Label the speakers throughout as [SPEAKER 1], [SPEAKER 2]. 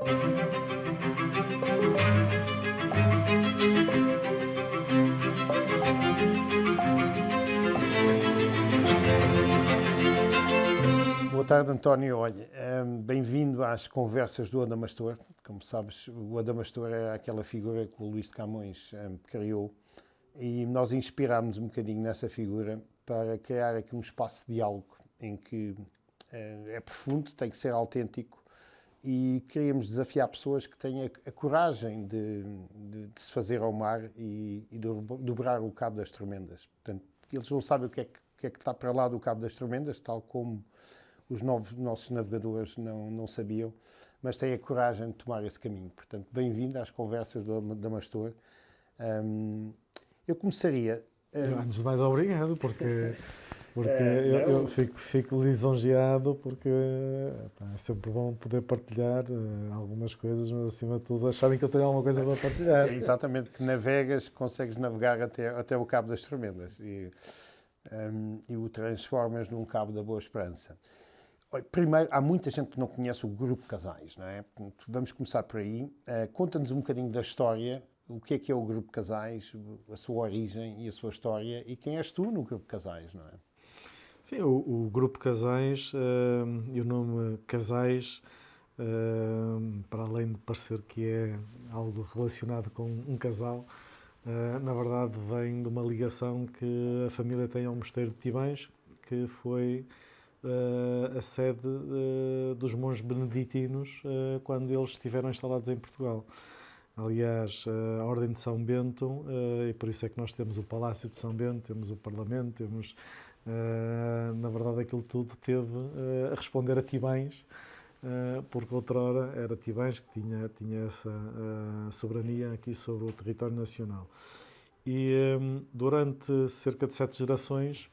[SPEAKER 1] Boa tarde, António. Olha, bem-vindo às conversas do Adamastor. Como sabes, o Adamastor é aquela figura que o Luís de Camões criou e nós inspirámos um bocadinho nessa figura para criar aqui um espaço de diálogo em que é profundo, tem que ser autêntico e queríamos desafiar pessoas que têm a coragem de se fazer ao mar e de dobrar o Cabo das Tormendas. Portanto, eles não sabem o que é que está para lá do Cabo das Tormendas, tal como os nossos navegadores não sabiam, mas têm a coragem de tomar esse caminho. Portanto, bem-vindo às conversas do Adamastor. Eu começaria...
[SPEAKER 2] Antes de mais, obrigado, porque eu fico lisonjeado, porque é sempre bom poder partilhar algumas coisas, mas acima de tudo acharem que eu tenho alguma coisa para partilhar.
[SPEAKER 1] É exatamente, que navegas, consegues navegar até o Cabo das Tormendas e o transformas num Cabo da Boa Esperança. Primeiro, há muita gente que não conhece o Grupo Casais, não é? Vamos começar por aí. Conta-nos um bocadinho da história, o que é o Grupo Casais, a sua origem e a sua história, e quem és tu no Grupo Casais, não é?
[SPEAKER 2] Sim, o Grupo Casais e o nome Casais, para além de parecer que é algo relacionado com um casal, na verdade vem de uma ligação que a família tem ao Mosteiro de Tibães, que foi a sede dos monges beneditinos quando eles estiveram instalados em Portugal. Aliás, a Ordem de São Bento, e por isso é que nós temos o Palácio de São Bento, temos o Parlamento, temos, na verdade, aquilo tudo teve a responder a Tibães, porque outrora era Tibães que tinha essa soberania aqui sobre o território nacional. E durante cerca de 7 gerações,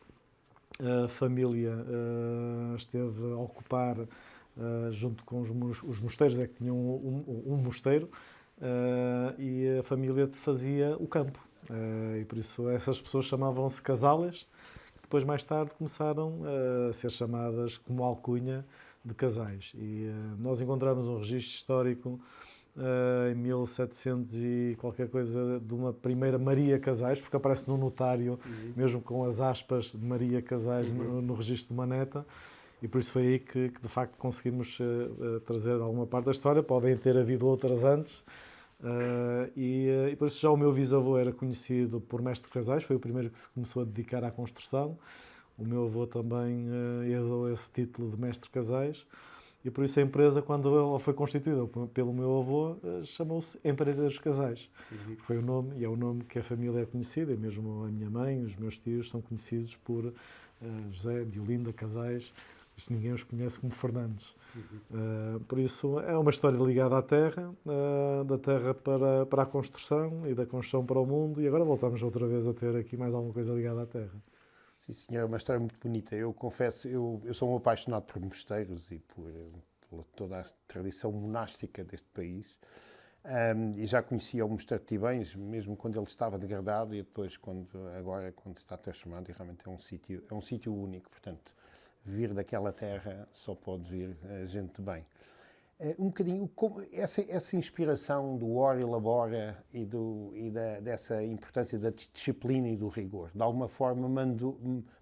[SPEAKER 2] a família esteve a ocupar, junto com os mosteiros, é que tinham um mosteiro, e a família fazia o campo. E por isso essas pessoas chamavam-se casales, que depois mais tarde começaram a ser chamadas como alcunha de casais. E nós encontramos um registro histórico em 1700 e qualquer coisa de uma primeira Maria Casais, porque aparece no notário, mesmo com as aspas de Maria Casais no registro de uma neta, e por isso foi aí que de facto conseguimos trazer alguma parte da história. Podem ter havido outras antes, e por isso já o meu bisavô era conhecido por mestre Casais, foi o primeiro que se começou a dedicar à construção. O meu avô também herdou esse título de mestre Casais. E por isso a empresa, quando ela foi constituída pelo meu avô, chamou-se Empreiteiros Casais. Foi o nome, e é o nome que a família é conhecida, e mesmo a minha mãe, os meus tios são conhecidos por José de Olinda Casais, mas ninguém os conhece como Fernandes. Por isso é uma história ligada à terra, da terra para a construção e da construção para o mundo, e agora voltamos outra vez a ter aqui mais alguma coisa ligada à terra.
[SPEAKER 1] Sim, senhor, é uma história muito bonita. Eu confesso, eu sou um apaixonado por mosteiros e por toda a tradição monástica deste país. E já conhecia o Mosteiro de Tibães, mesmo quando ele estava degradado, e depois quando está transformado, e realmente é um sítio único. Portanto, vir daquela terra só pode vir gente de bem. Um bocadinho, essa inspiração do ora e labora dessa importância da disciplina e do rigor, de alguma forma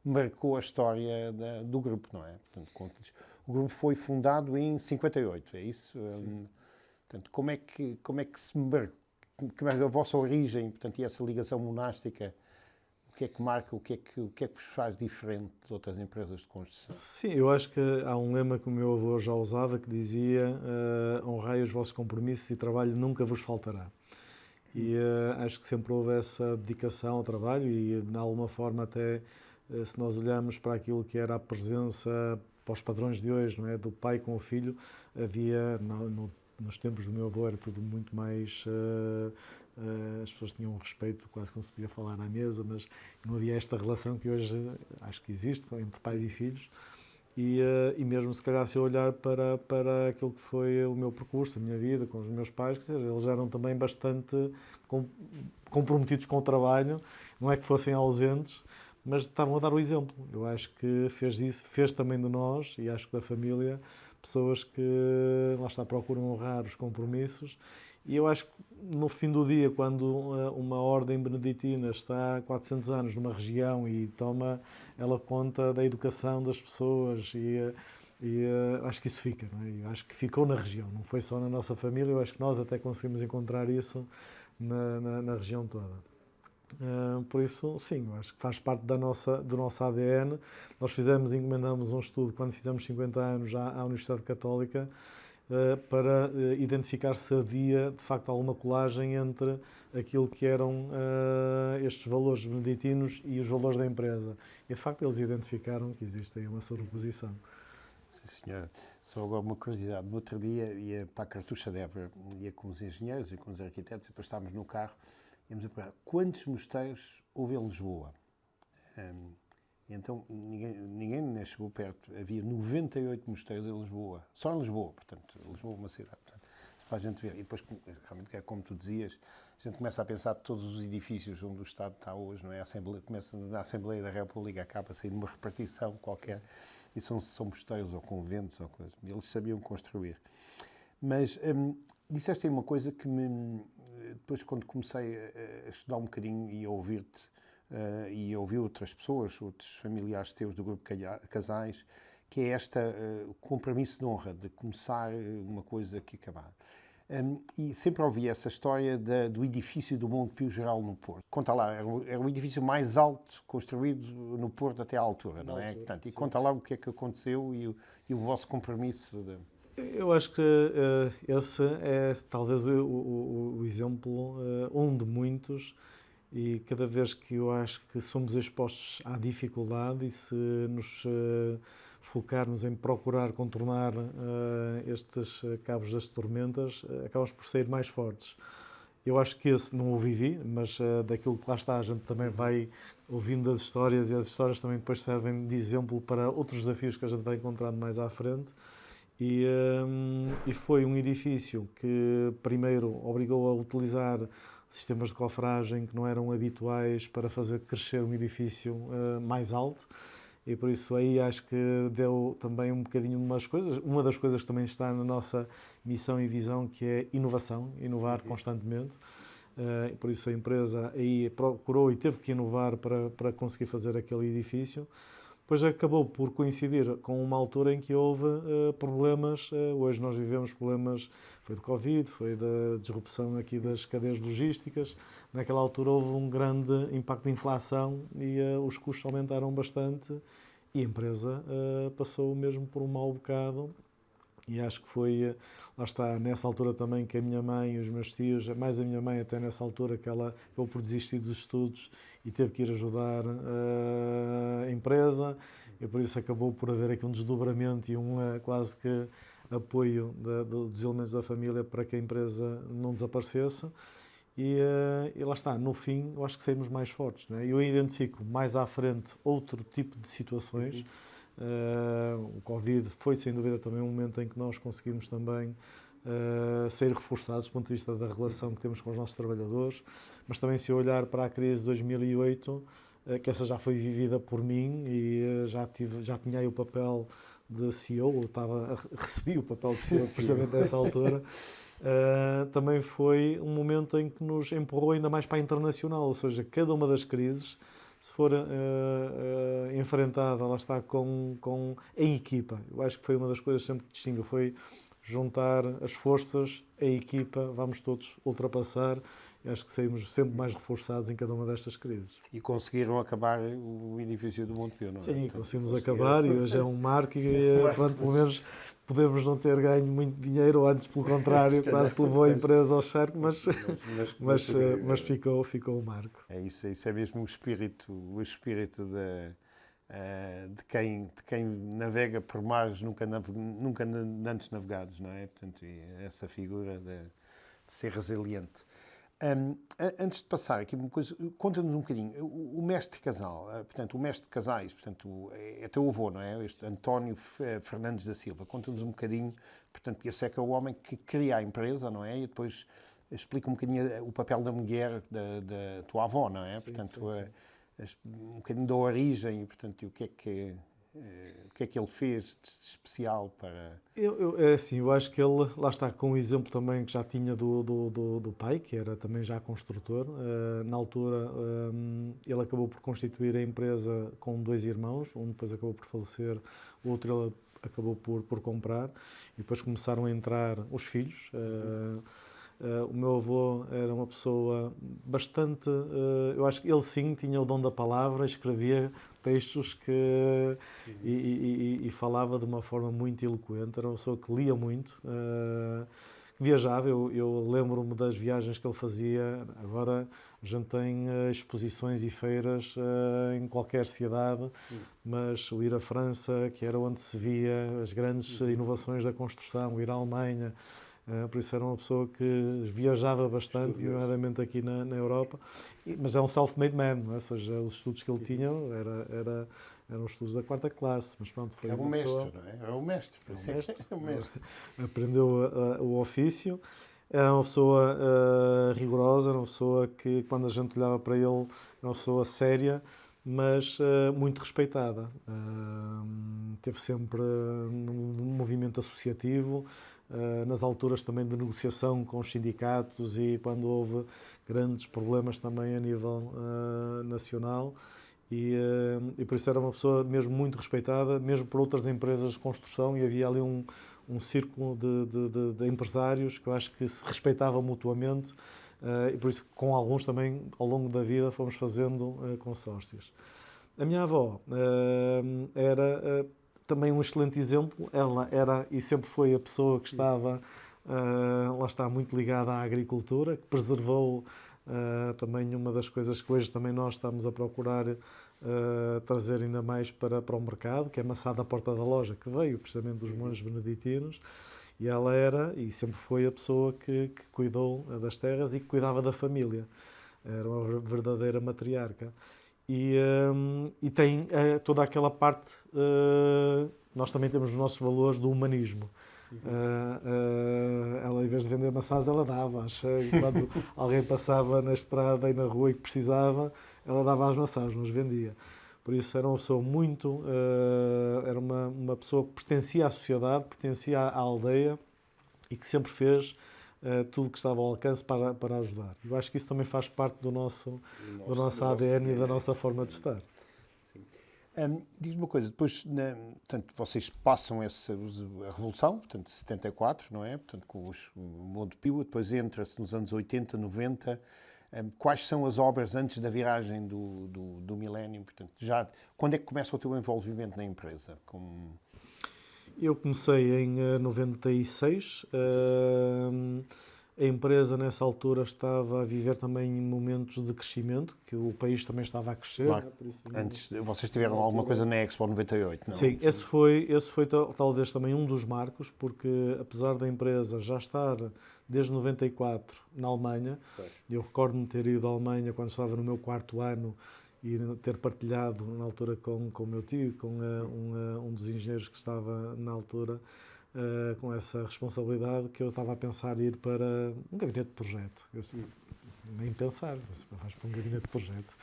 [SPEAKER 1] marcou a história do grupo, não é? Portanto, o grupo foi fundado em 58, é isso? Portanto, como é que se marcou, como é a vossa origem, portanto, e essa ligação monástica? O que é que marca, o que é que vos faz diferente de outras empresas de construção?
[SPEAKER 2] Sim, eu acho que há um lema que o meu avô já usava, que dizia: honrai os vossos compromissos e trabalho nunca vos faltará. E acho que sempre houve essa dedicação ao trabalho e, de alguma forma, até se nós olharmos para aquilo que era a presença, para os padrões de hoje, não é? Do pai com o filho, havia, nos tempos do meu avô, era tudo muito mais... as pessoas tinham um respeito, quase que não se podia falar à mesa, mas não havia esta relação que hoje acho que existe entre pais e filhos. E mesmo se calhar se eu olhar para aquilo que foi o meu percurso, a minha vida com os meus pais, quer dizer, eles eram também bastante comprometidos com o trabalho, não é que fossem ausentes, mas estavam a dar o exemplo. Eu acho que fez isso, fez também de nós, e acho que da família, pessoas que, lá está, procuram honrar os compromissos. E eu acho que no fim do dia, quando uma ordem beneditina está há 400 anos numa região e toma ela conta da educação das pessoas e acho que isso fica, não é? Eu acho que ficou na região, não foi só na nossa família, eu acho que nós até conseguimos encontrar isso na região toda. Por isso, sim, eu acho que faz parte do nosso ADN. Nós encomendamos um estudo quando fizemos 50 anos já à Universidade Católica para identificar se havia, de facto, alguma colagem entre aquilo que eram estes valores beneditinos e os valores da empresa. E, de facto, eles identificaram que existe aí uma sobreposição.
[SPEAKER 1] Sim, senhor. Só agora uma curiosidade. No outro dia ia para a Cartucha de Évora, ia com os engenheiros e com os arquitetos, e depois estávamos no carro, íamos a perguntar quantos mosteiros houve em Lisboa. E então ninguém nem chegou perto. Havia 98 mosteiros em Lisboa. Só em Lisboa, portanto, Lisboa é uma cidade. Portanto, para a gente ver. E depois, realmente, é como tu dizias, a gente começa a pensar de todos os edifícios onde o Estado está hoje, não é? Começa na Assembleia da República, acaba a sair numa repartição qualquer, e são mosteiros ou conventos ou coisas. Eles sabiam construir. Mas disseste aí uma coisa que depois, quando comecei a estudar um bocadinho e a ouvir-te, e a ouvir outras pessoas, outros familiares teus do grupo Casais, que é o compromisso de honra, de começar uma coisa que acabar. E sempre ouvi essa história do edifício do Monte Pio Geral no Porto. Conta lá, era o edifício mais alto construído no Porto até à altura, não é? Portanto, e conta lá o que é que aconteceu e o vosso compromisso.
[SPEAKER 2] Eu acho que esse é talvez o exemplo, um de muitos, e cada vez que eu acho que somos expostos à dificuldade e se nos focarmos em procurar contornar estes cabos das tormentas, acabamos por sair mais fortes. Eu acho que esse não o vivi, mas daquilo que lá está a gente também vai ouvindo as histórias e as histórias também depois servem de exemplo para outros desafios que a gente vai encontrando mais à frente. E foi um edifício que primeiro obrigou a utilizar sistemas de cofragem que não eram habituais para fazer crescer um edifício mais alto, e por isso aí acho que deu também um bocadinho de umas coisas. Uma das coisas que também está na nossa missão e visão, que é inovar constantemente. E por isso a empresa aí procurou e teve que inovar para conseguir fazer aquele edifício. Depois acabou por coincidir com uma altura em que houve problemas. Hoje nós vivemos problemas, foi de Covid, foi da disrupção aqui das cadeias logísticas. Naquela altura houve um grande impacto de inflação e os custos aumentaram bastante e a empresa passou mesmo por um mau bocado. E acho que foi, lá está, nessa altura também que a minha mãe e os meus tios, mais a minha mãe até nessa altura, que ela acabou por desistir dos estudos e teve que ir ajudar a empresa, e por isso acabou por haver aqui um desdobramento e quase que apoio dos elementos da família para que a empresa não desaparecesse. E lá está, no fim, eu acho que saímos mais fortes, não é? Eu identifico mais à frente outro tipo de situações. O Covid foi, sem dúvida, também um momento em que nós conseguimos também ser reforçados do ponto de vista da relação que temos com os nossos trabalhadores, mas também se eu olhar para a crise de 2008, que essa já foi vivida por mim e já tinha aí o papel de CEO, recebi o papel de CEO precisamente nessa altura. Também foi um momento em que nos empurrou ainda mais para a internacional, ou seja, cada uma das crises, se for enfrentada, lá está, em equipa. Eu acho que foi uma das coisas sempre que distingue, foi juntar as forças, a equipa, vamos todos ultrapassar. Eu acho que saímos sempre mais reforçados em cada uma destas crises.
[SPEAKER 1] E conseguiram acabar o edifício do Monte Pio, não é?
[SPEAKER 2] Sim, conseguimos acabar e hoje é um marco e pronto, pelo menos podemos não ter ganho muito dinheiro, ou antes pelo contrário, quase que levou a empresa ao charco, mas ficou o marco.
[SPEAKER 1] É isso é mesmo o espírito de quem navega por mares nunca antes navegados, não é? Portanto, essa figura de ser resiliente. Antes de passar aqui uma coisa, conta-nos um bocadinho, o mestre casal, portanto, o mestre de casais, portanto, é teu avô, não é? Este António Fernandes da Silva, conta-nos um bocadinho, portanto, esse é que é o homem que cria a empresa, não é? E depois explica um bocadinho o papel da mulher da tua avó, não é?
[SPEAKER 2] Sim,
[SPEAKER 1] portanto,
[SPEAKER 2] sim.
[SPEAKER 1] Um bocadinho da origem e, portanto, o que é que O que é que ele fez de especial para...
[SPEAKER 2] É assim, eu acho que ele, lá está, com o exemplo também que já tinha do pai, que era também já construtor. Na altura, ele acabou por constituir a empresa com 2 irmãos, um depois acabou por falecer, o outro ele acabou por comprar, e depois começaram a entrar os filhos. O meu avô era uma pessoa bastante... eu acho que ele sim tinha o dom da palavra, escrevia textos e falava de uma forma muito eloquente. Era uma pessoa que lia muito, viajava. Eu lembro-me das viagens que ele fazia. Agora a gente tem exposições e feiras em qualquer cidade, mas o ir à França, que era onde se via as grandes inovações da construção, ir à Alemanha. Por isso era uma pessoa que viajava bastante, nomeadamente aqui na Europa, mas é um self-made man, não é? Ou seja, os estudos que ele tinha eram estudos da 4ª classe, mas pronto, foi
[SPEAKER 1] Era um mestre, não é? Era um mestre, por isso é um mestre.
[SPEAKER 2] Aprendeu o ofício, era uma pessoa rigorosa, era uma pessoa que, quando a gente olhava para ele, era uma pessoa séria, mas muito respeitada. Teve sempre um movimento associativo, nas alturas também de negociação com os sindicatos e quando houve grandes problemas também a nível nacional. E por isso era uma pessoa mesmo muito respeitada, mesmo por outras empresas de construção, e havia ali um círculo de empresários que eu acho que se respeitavam mutuamente, e por isso com alguns também ao longo da vida fomos fazendo consórcios. A minha avó era também um excelente exemplo. Ela era e sempre foi a pessoa que estava, lá está, muito ligada à agricultura, que preservou também uma das coisas que hoje também nós estamos a procurar trazer ainda mais para o mercado, que é a maçã da porta da loja, que veio precisamente dos monges beneditinos, e ela era e sempre foi a pessoa que cuidou das terras e que cuidava da família. Era uma verdadeira matriarca. E tem toda aquela parte, nós também temos os nossos valores do humanismo. Ela, em vez de vender maçãs, ela dava. Quando alguém passava na estrada e na rua e que precisava, ela dava as maçãs, nos vendia. Por isso era uma pessoa muito... era uma pessoa que pertencia à sociedade, pertencia à aldeia e que sempre fez tudo que estava ao alcance para ajudar. Eu acho que isso também faz parte do nosso ADN e da nossa forma de estar.
[SPEAKER 1] Diz-me uma coisa, depois, portanto, vocês passam a Revolução, portanto, 74, não é? Portanto, com o Montepio, depois entra-se nos anos 80, 90. Quais são as obras antes da viragem do milénio? Portanto, quando é que começa o teu envolvimento na empresa?
[SPEAKER 2] Eu comecei em 96. A empresa, nessa altura, estava a viver também momentos de crescimento, que o país também estava a crescer.
[SPEAKER 1] Claro. Antes, vocês tiveram alguma coisa na Expo 98, não?
[SPEAKER 2] Sim, esse foi talvez também um dos marcos, porque apesar da empresa já estar desde 94 na Alemanha, eu recordo-me ter ido à Alemanha quando estava no meu 4º ano e ter partilhado na altura com o meu tio, com um dos engenheiros que estava na altura com essa responsabilidade, que eu estava a pensar ir para um gabinete de projeto. Nem pensar, vais para um gabinete de projeto,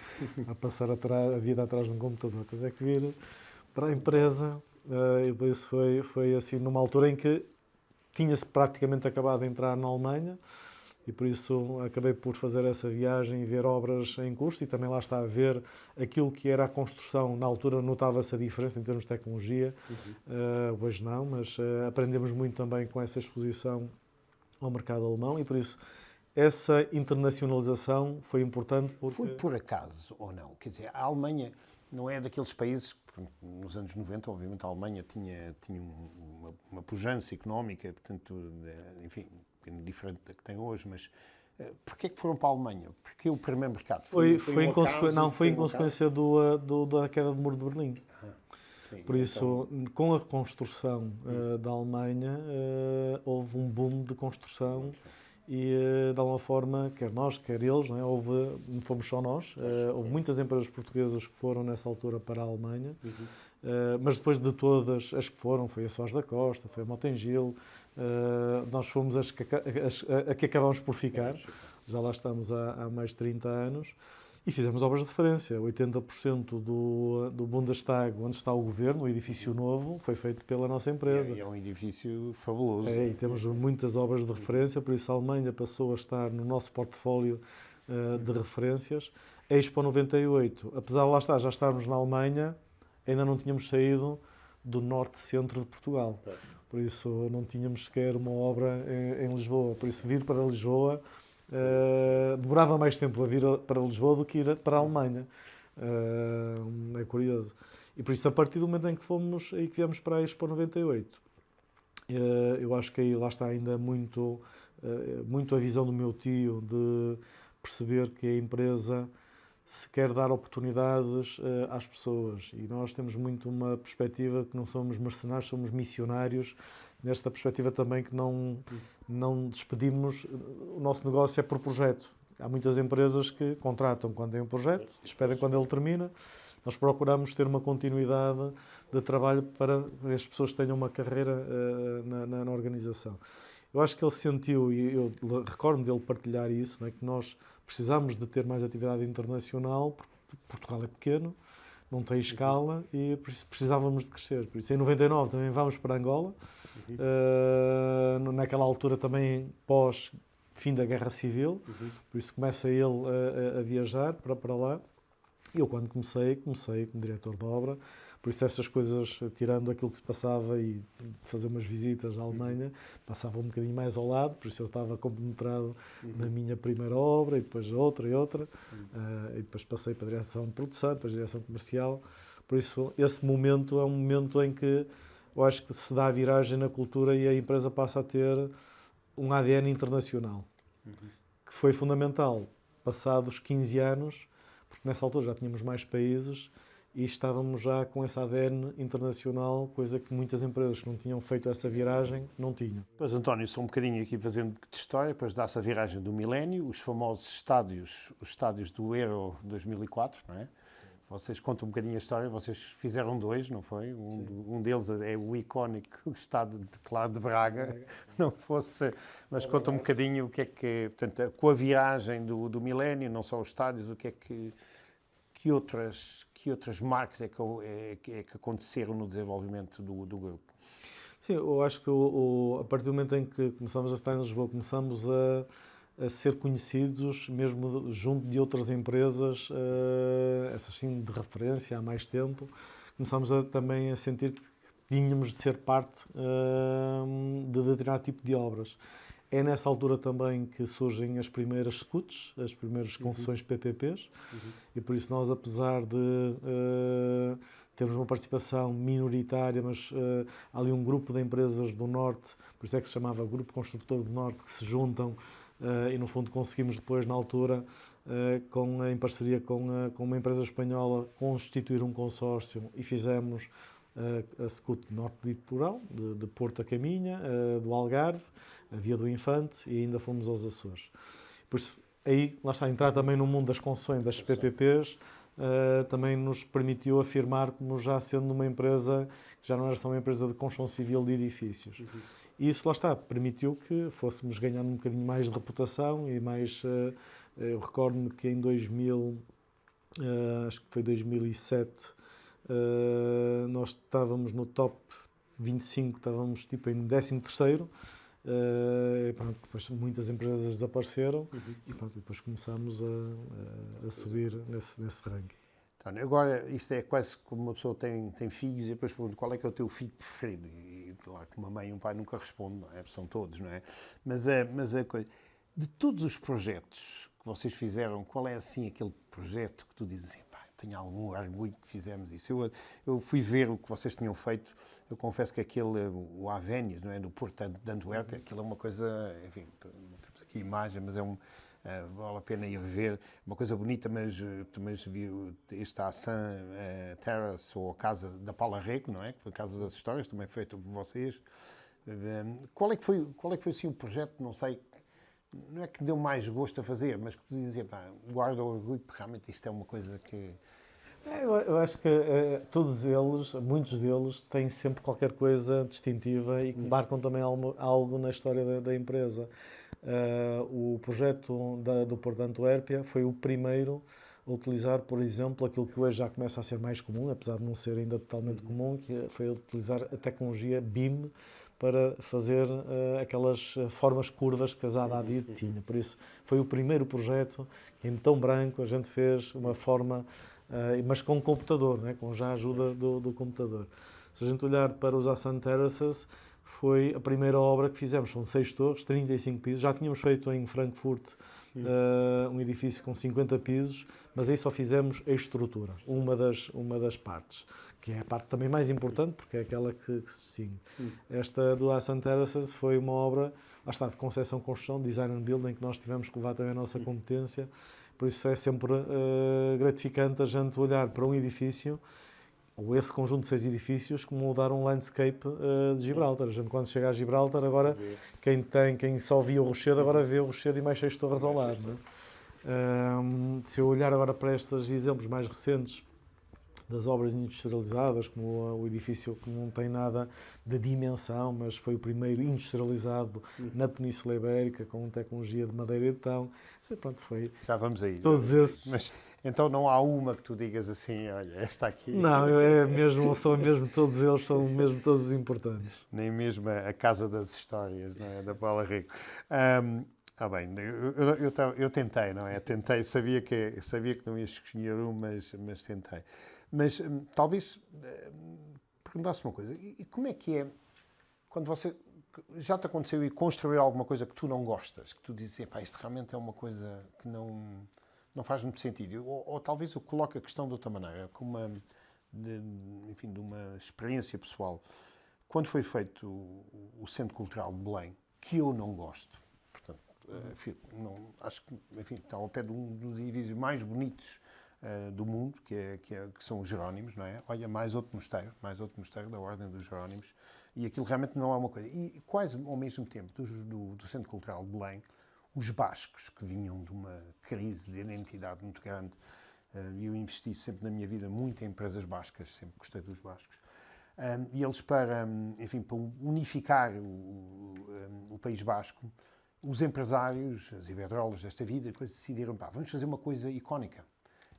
[SPEAKER 2] a passar a vida atrás de um computador. Tens é que vir para a empresa, e por isso foi assim, numa altura em que tinha-se praticamente acabado de entrar na Alemanha, e por isso acabei por fazer essa viagem e ver obras em curso, e também lá está a ver aquilo que era a construção. Na altura notava-se a diferença em termos de tecnologia, hoje não, mas aprendemos muito também com essa exposição ao mercado alemão, e por isso essa internacionalização foi importante.
[SPEAKER 1] Foi por acaso ou não? Quer dizer, a Alemanha não é daqueles países, nos anos 90, obviamente, a Alemanha tinha uma pujança económica, portanto, enfim, diferente da que tem hoje, mas porquê que foram para a Alemanha? Porque o primeiro mercado
[SPEAKER 2] foi em consequência da queda do Muro de Berlim.
[SPEAKER 1] Sim,
[SPEAKER 2] por isso, com a reconstrução da Alemanha, houve um boom de construção. E, de alguma forma, quer nós, quer eles, não é? Não fomos só nós, houve muitas empresas portuguesas que foram nessa altura para a Alemanha, mas depois de todas as que foram, foi a Soares da Costa, foi a Motengil, nós fomos a que acabámos por ficar, já lá estamos há mais de 30 anos, E fizemos obras de referência. 80% do Bundestag, onde está o governo, o edifício novo, foi feito pela nossa empresa.
[SPEAKER 1] É um edifício fabuloso.
[SPEAKER 2] E temos muitas obras de referência, por isso a Alemanha passou a estar no nosso portfólio de referências. A Expo 98, apesar de lá estar, já estarmos na Alemanha, ainda não tínhamos saído do norte-centro de Portugal. Por isso não tínhamos sequer uma obra em Lisboa. Por isso vir para Lisboa demorava mais tempo a vir para Lisboa do que ir para a Alemanha. É curioso. E por isso, a partir do momento em que fomos e que viemos para a Expo 98, eu acho que aí lá está ainda muito a visão do meu tio de perceber que a empresa se quer dar oportunidades às pessoas. E nós temos muito uma perspectiva que não somos mercenários, somos missionários. Nesta perspectiva também que não despedimos, o nosso negócio é por projeto. Há muitas empresas que contratam quando tem um projeto, despedem quando ele termina. Nós procuramos ter uma continuidade de trabalho para que as pessoas tenham uma carreira na organização. Eu acho que ele sentiu, e eu recordo dele partilhar isso, né, que nós precisamos de ter mais atividade internacional, porque Portugal é pequeno, não tem escala e precisávamos de crescer. Por isso, em 99 também vamos para Angola, naquela altura também pós-fim da Guerra Civil, por isso começa ele a viajar para lá. E eu, quando comecei como diretor de obra, por isso essas coisas, tirando aquilo que se passava e fazer umas visitas à Alemanha, passava um bocadinho mais ao lado, por isso eu estava compenetrado na minha primeira obra, e depois outra, e depois passei para a direção de produção, depois a direção comercial. Por isso, esse momento é um momento em que eu acho que se dá a viragem na cultura e a empresa passa a ter um ADN internacional, que foi fundamental. Passados 15 anos, porque nessa altura já tínhamos mais países e estávamos já com esse ADN internacional, coisa que muitas empresas que não tinham feito essa viragem não tinham.
[SPEAKER 1] Pois, António, só um bocadinho aqui fazendo de história, depois dá-se a viragem do milénio, os famosos estádios, os estádios do Euro 2004, não é? Vocês contam um bocadinho a história, vocês fizeram dois, não foi? Um deles é o icónico estádio de Braga, não fosse, mas conta um bocadinho o que é que, portanto, com a viragem do milénio, não só os estádios, o que é que outras marcas é que aconteceram no desenvolvimento do grupo?
[SPEAKER 2] Sim, eu acho que a partir do momento em que começamos a estar em Lisboa, começamos a ser conhecidos mesmo junto de outras empresas, essas sim de referência há mais tempo. Começámos também a sentir que tínhamos de ser parte de determinado tipo de obras. É nessa altura também que surgem as primeiras SCUTs, as primeiras concessões PPPs, e por isso nós, apesar de termos uma participação minoritária, mas há ali um grupo de empresas do Norte, por isso é que se chamava Grupo Construtor do Norte, que se juntam e no fundo conseguimos depois, na altura, em parceria com uma empresa espanhola, constituir um consórcio e fizemos a SCUT Norte Litoral, de Porto a Caminha, do Algarve, a Via do Infante e ainda fomos aos Açores. Por isso, aí, lá está, entrar também no mundo das concessões, das PPPs, também nos permitiu afirmar como já sendo uma empresa, que já não era só uma empresa de construção civil de edifícios. E isso, lá está, permitiu que fôssemos ganhando um bocadinho mais de reputação e mais... eu recordo-me que em 2000, acho que foi 2007, nós estávamos no top 25, estávamos tipo em 13º, e pronto, depois muitas empresas desapareceram e pronto, depois começámos a subir nesse ranking.
[SPEAKER 1] Então, agora, isto é quase como uma pessoa tem filhos e depois pergunta qual é que é o teu filho preferido. E claro que uma mãe e um pai nunca respondem, não é? São todos, não é? Mas a coisa... De todos os projetos que vocês fizeram, qual é assim aquele projeto que tu dizes assim, pá, tenho algum orgulho que fizemos isso? Eu fui ver o que vocês tinham feito, eu confesso que o Avenias, não é? Do Porto de Antuérpia, aquilo é uma coisa, enfim, não temos aqui imagem, mas vale a pena ir ver, uma coisa bonita, mas vi esta Assan Terrace, ou a Casa da Paula Rego, não é? Que foi a Casa das Histórias, também feita por vocês. Qual é que foi assim o projeto, não sei, não é que deu mais gosto a fazer, mas que tu dizia, pá, guarda o orgulho, porque realmente isto é uma coisa que...
[SPEAKER 2] Eu acho que todos eles, muitos deles, têm sempre qualquer coisa distintiva e que marcam também algo na história da empresa. O projeto do Porto de Antuérpia foi o primeiro a utilizar, por exemplo, aquilo que hoje já começa a ser mais comum, apesar de não ser ainda totalmente comum, que foi utilizar a tecnologia BIM para fazer aquelas formas curvas que a Zaha Hadid tinha. Por isso, foi o primeiro projeto que em betão branco a gente fez uma forma, mas com computador, né? Com já a ajuda do computador. Se a gente olhar para os Ascent Terraces, foi a primeira obra que fizemos, são 6 torres, 35 pisos, já tínhamos feito em Frankfurt um edifício com 50 pisos, mas aí só fizemos a estrutura, uma das partes, que é a parte também mais importante, porque é aquela que se distingue. Esta do Ascent Terraces foi uma obra, lá está, de concepção, construção, design and building, que nós tivemos que levar também a nossa competência, por isso é sempre gratificante a gente olhar para um edifício, ou esse conjunto de 6 edifícios, que mudaram um landscape de Gibraltar. A gente, quando chega a Gibraltar, agora, quem só via o Rochedo, agora vê o Rochedo e mais 6 torres ao lado. Não é? Se eu olhar agora para estes exemplos mais recentes das obras industrializadas, como o edifício que não tem nada de dimensão, mas foi o primeiro industrializado na Península Ibérica, com tecnologia de madeira e betão. Pronto, foi.
[SPEAKER 1] Já vamos aí.
[SPEAKER 2] Todos esses.
[SPEAKER 1] Mas então não há uma que tu digas assim, olha, esta aqui.
[SPEAKER 2] Não, são mesmo todos eles, são mesmo todos importantes.
[SPEAKER 1] Nem mesmo a Casa das Histórias, não é? Da Paula Rico. Bem, eu tentei, não é? Tentei, sabia que não ia escolher um, mas tentei. Mas talvez perguntasse uma coisa, e como é que é quando você já te aconteceu e construiu alguma coisa que tu não gostas, que tu dizes, isto realmente é uma coisa que não faz muito sentido, ou talvez eu coloque a questão de outra maneira, de uma experiência pessoal. Quando foi feito o Centro Cultural de Belém, que eu não gosto, portanto, acho que está ao pé de um dos edifícios mais bonitos do mundo, que são os Jerónimos, não é? Olha, mais outro mosteiro da Ordem dos Jerónimos, e aquilo realmente não é uma coisa. E quase ao mesmo tempo, do Centro Cultural de Belém, os bascos, que vinham de uma crise de identidade muito grande, e eu investi sempre na minha vida muito em empresas bascas, sempre gostei dos bascos, e eles para unificar o País Basco, os empresários, as iberdrolas desta vida, depois decidiram, vamos fazer uma coisa icónica.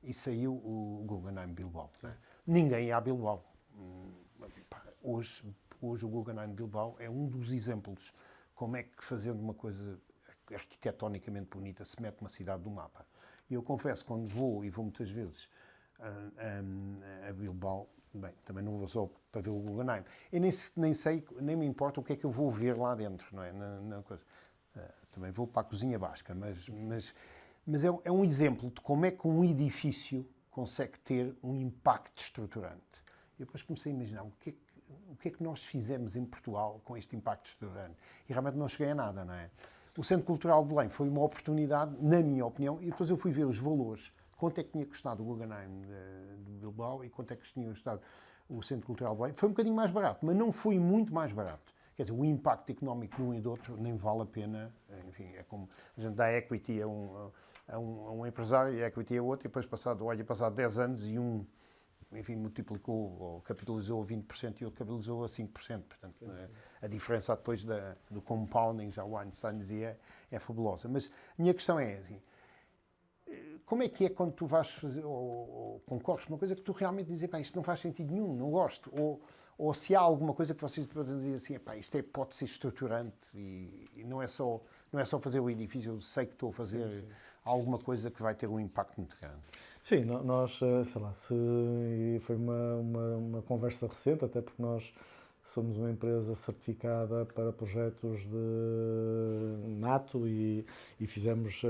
[SPEAKER 1] E saiu o Guggenheim Bilbao. Né? Ninguém ia a Bilbao. Hoje o Guggenheim Bilbao é um dos exemplos como é que, fazendo uma coisa arquitetonicamente bonita, se mete uma cidade no mapa. E eu confesso, quando vou, e vou muitas vezes a Bilbao, também não vou só para ver o Guggenheim. Eu nem me importa o que é que eu vou ver lá dentro, não é? Também vou para a cozinha basca, mas é um exemplo de como é que um edifício consegue ter um impacto estruturante. E depois comecei a imaginar o que é que nós fizemos em Portugal com este impacto estruturante. E realmente não cheguei a nada, não é? O Centro Cultural de Belém foi uma oportunidade, na minha opinião, e depois eu fui ver os valores. Quanto é que tinha custado o Guggenheim de Bilbao e quanto é que tinha custado o Centro Cultural de Belém. Foi um bocadinho mais barato, mas não foi muito mais barato. Quer dizer, o impacto económico de um e do outro nem vale a pena. Enfim, é como a gente dá equity a um empresário e a equity a outro, e depois passado 10 anos e multiplicou ou capitalizou a 20% e outro capitalizou a 5%. Portanto, a diferença depois do compounding, já o Einstein dizia, é fabulosa. Mas a minha questão é assim, como é que é quando tu vais fazer ou concorres com uma coisa que tu realmente dizes, isto não faz sentido nenhum, não gosto, ou se há alguma coisa que vocês podem dizer assim, isto pode ser estruturante e não é só fazer o edifício, eu sei que estou a fazer alguma coisa que vai ter um impacto muito grande.
[SPEAKER 2] Sim, nós, foi uma conversa recente, até porque nós somos uma empresa certificada para projetos de NATO e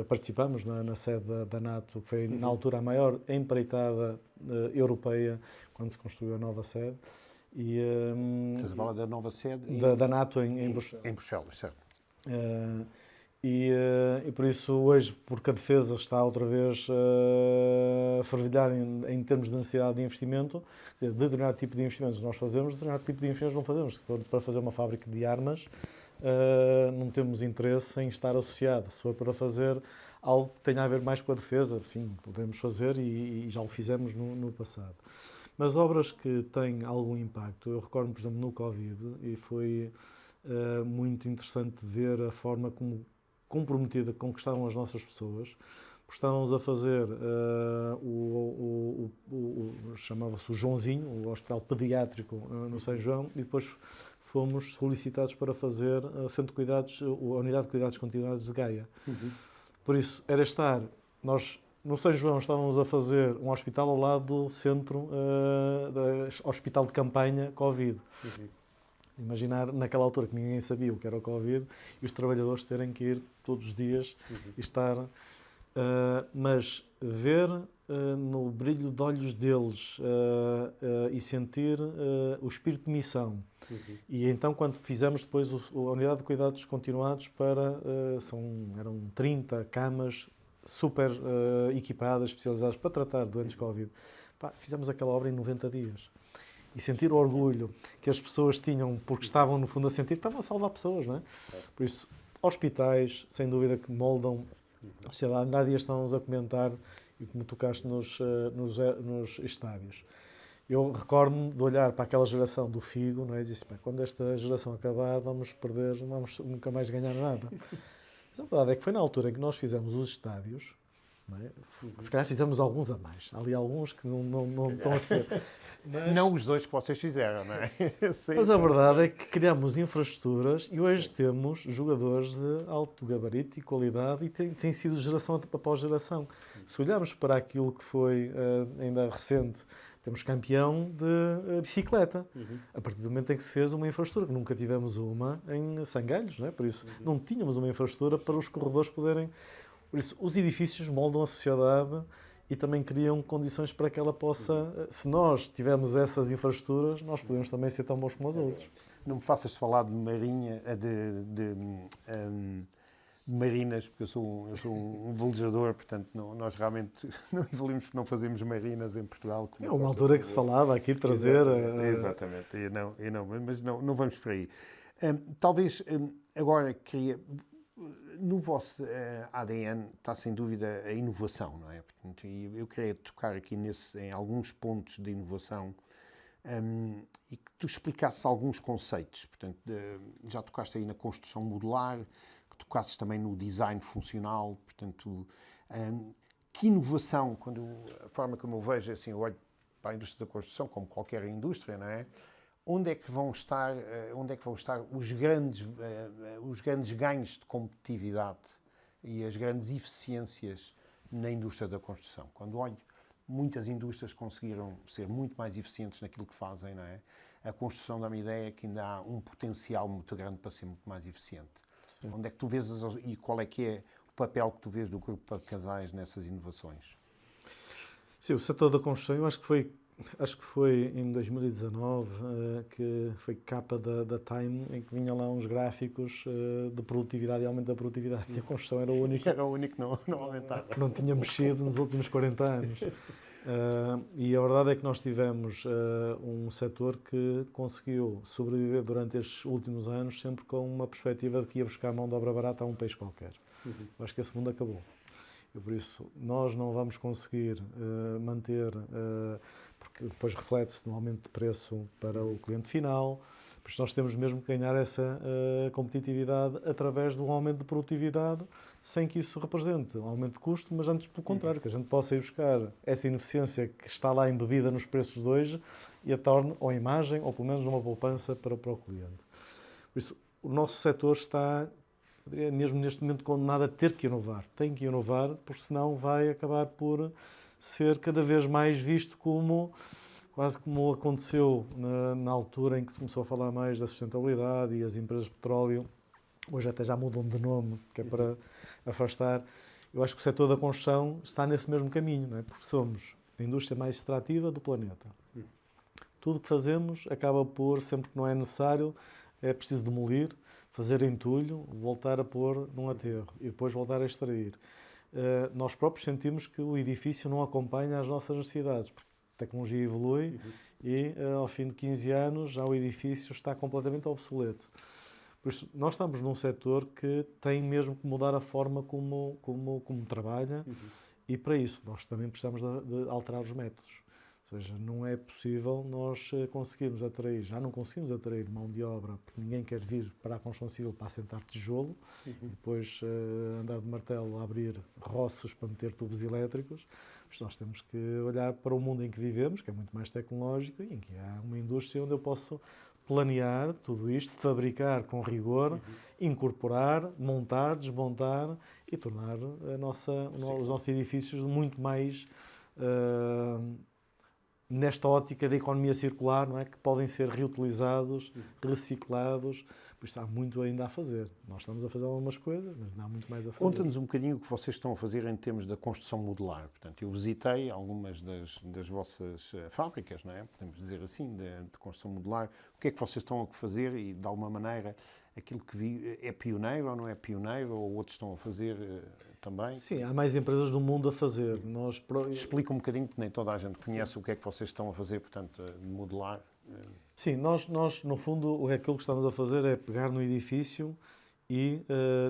[SPEAKER 2] participamos na sede da NATO, que foi na altura a maior empreitada europeia, quando se construiu a nova sede.
[SPEAKER 1] Estás a falar da nova sede?
[SPEAKER 2] Da NATO em Bruxelas.
[SPEAKER 1] Em Bruxelas, certo.
[SPEAKER 2] E por isso hoje, porque a defesa está outra vez a fervilhar em termos de necessidade de investimento, quer dizer, determinado tipo de investimentos nós fazemos, determinado tipo de investimentos não fazemos. Se for para fazer uma fábrica de armas, não temos interesse em estar associado. Se for para fazer algo que tenha a ver mais com a defesa, sim, podemos fazer e já o fizemos no passado. Mas obras que têm algum impacto, eu recordo, por exemplo, no Covid, e foi muito interessante ver a forma como comprometida com que estavam as nossas pessoas, estávamos a fazer chamava-se o Joãozinho, o Hospital Pediátrico no São João, e depois fomos solicitados para fazer o Centro de Cuidados, a Unidade de Cuidados Continuados de Gaia. Por isso, era nós no São João estávamos a fazer um hospital ao lado do centro, hospital de campanha Covid. Imaginar, naquela altura, que ninguém sabia o que era o Covid, e os trabalhadores terem que ir todos os dias e estar... mas ver no brilho de olhos deles e sentir o espírito de missão. E então, quando fizemos depois a Unidade de Cuidados Continuados eram 30 camas super equipadas, especializadas para tratar doentes Covid. Fizemos aquela obra em 90 dias. E sentir o orgulho que as pessoas tinham, porque estavam, no fundo, a sentir que estavam a salvar pessoas, não é? Por isso, hospitais, sem dúvida, que moldam a sociedade. Há dias estávamos a comentar, e como tocaste nos estádios. Eu recordo-me de olhar para aquela geração do Figo, não é? E dizer assim, quando esta geração acabar, vamos perder, não vamos nunca mais ganhar nada. Mas a verdade é que foi na altura em que nós fizemos os estádios, não é? Se calhar fizemos alguns a mais. Há ali alguns que não estão a ser...
[SPEAKER 1] Mas... Não os dois que vocês fizeram, não é? Sim.
[SPEAKER 2] Mas a verdade é que criamos infraestruturas e hoje temos jogadores de alto gabarito e qualidade, e tem sido geração após geração. Se olharmos para aquilo que foi ainda recente, temos campeão de bicicleta. A partir do momento em que se fez uma infraestrutura, que nunca tivemos uma em Sangalhos, não é? Por isso não tínhamos uma infraestrutura para os corredores poderem... Por isso, os edifícios moldam a sociedade e também criam condições para que ela possa... Se nós tivermos essas infraestruturas, nós podemos também ser tão bons como os outros.
[SPEAKER 1] Não me faças falar de marinha, de marinas, porque eu sou um velejador, portanto nós realmente não evoluímos porque não fazemos marinas em Portugal.
[SPEAKER 2] É uma altura que se falava aqui de trazer...
[SPEAKER 1] Exatamente. Mas não vamos por aí. Talvez agora queria... No vosso ADN está sem dúvida a inovação, não é? Portanto, eu queria tocar aqui em alguns pontos de inovação e que tu explicasses alguns conceitos. Portanto, já tocaste aí na construção modular, que tocasses também no design funcional. Portanto, que inovação, a forma como eu vejo, assim, eu olho para a indústria da construção como qualquer indústria, não é? Onde é que vão estar os grandes ganhos de competitividade e as grandes eficiências na indústria da construção? Quando olho, muitas indústrias conseguiram ser muito mais eficientes naquilo que fazem, não é? A construção dá-me a ideia que ainda há um potencial muito grande para ser muito mais eficiente. Sim. Onde é que tu vês e qual é que é o papel que tu vês do Grupo Casais nessas inovações?
[SPEAKER 2] Sim, o setor da construção, eu acho que foi em 2019 que foi capa da Time, em que vinha lá uns gráficos de produtividade e aumento da produtividade. E a construção era o único
[SPEAKER 1] que não aumentava.
[SPEAKER 2] Não tinha mexido nos últimos 40 anos. E a verdade é que nós tivemos um setor que conseguiu sobreviver durante estes últimos anos sempre com uma perspectiva de que ia buscar mão de obra barata a um país qualquer. Eu acho que esse mundo acabou. E por isso nós não vamos conseguir manter, porque depois reflete-se no aumento de preço para o cliente final, por isso nós temos mesmo que ganhar essa competitividade através de um aumento de produtividade, sem que isso represente um aumento de custo, mas antes pelo contrário, que a gente possa ir buscar essa ineficiência que está lá embebida nos preços de hoje e a torne ou em margem, ou pelo menos numa poupança para o cliente. Por isso, o nosso setor está... mesmo neste momento condenado a ter que inovar. Tem que inovar, porque senão vai acabar por ser cada vez mais visto como, quase como aconteceu na altura em que se começou a falar mais da sustentabilidade e as empresas de petróleo, hoje até já mudam de nome, que é para afastar. Eu acho que o setor da construção está nesse mesmo caminho, não é? Porque somos a indústria mais extrativa do planeta. Tudo o que fazemos acaba por, sempre que não é necessário, é preciso demolir, fazer entulho, voltar a pôr num aterro e depois voltar a extrair. Nós próprios sentimos que o edifício não acompanha as nossas necessidades, porque a tecnologia evolui e ao fim de 15 anos já o edifício está completamente obsoleto. Por isso, nós estamos num setor que tem mesmo que mudar a forma como trabalha e para isso nós também precisamos de alterar os métodos. Ou Ou seja, não é possível nós conseguirmos atrair, já não conseguimos atrair mão de obra, porque ninguém quer vir para a construção civil para assentar tijolo, e depois andar de martelo a abrir roços para meter tubos elétricos. Mas nós temos que olhar para o mundo em que vivemos, que é muito mais tecnológico, e em que há uma indústria onde eu posso planear tudo isto, fabricar com rigor, incorporar, montar, desmontar e tornar os nossos edifícios muito mais nesta ótica da economia circular, não é? Que podem ser reutilizados, reciclados. Por isso há muito ainda a fazer. Nós estamos a fazer algumas coisas, mas ainda há muito mais a fazer.
[SPEAKER 1] Conta-nos um bocadinho o que vocês estão a fazer em termos da construção modular. Portanto, eu visitei algumas das vossas fábricas, não é? Podemos dizer assim, de construção modular. O que é que vocês estão a fazer e, de alguma maneira, aquilo que vi é pioneiro ou não é pioneiro, ou outros estão a fazer também?
[SPEAKER 2] Sim, há mais empresas do mundo a fazer.
[SPEAKER 1] Explica um bocadinho, porque nem toda a gente conhece o que é que vocês estão a fazer, portanto, de modular.
[SPEAKER 2] Sim, nós, no fundo, aquilo que estamos a fazer é pegar no edifício e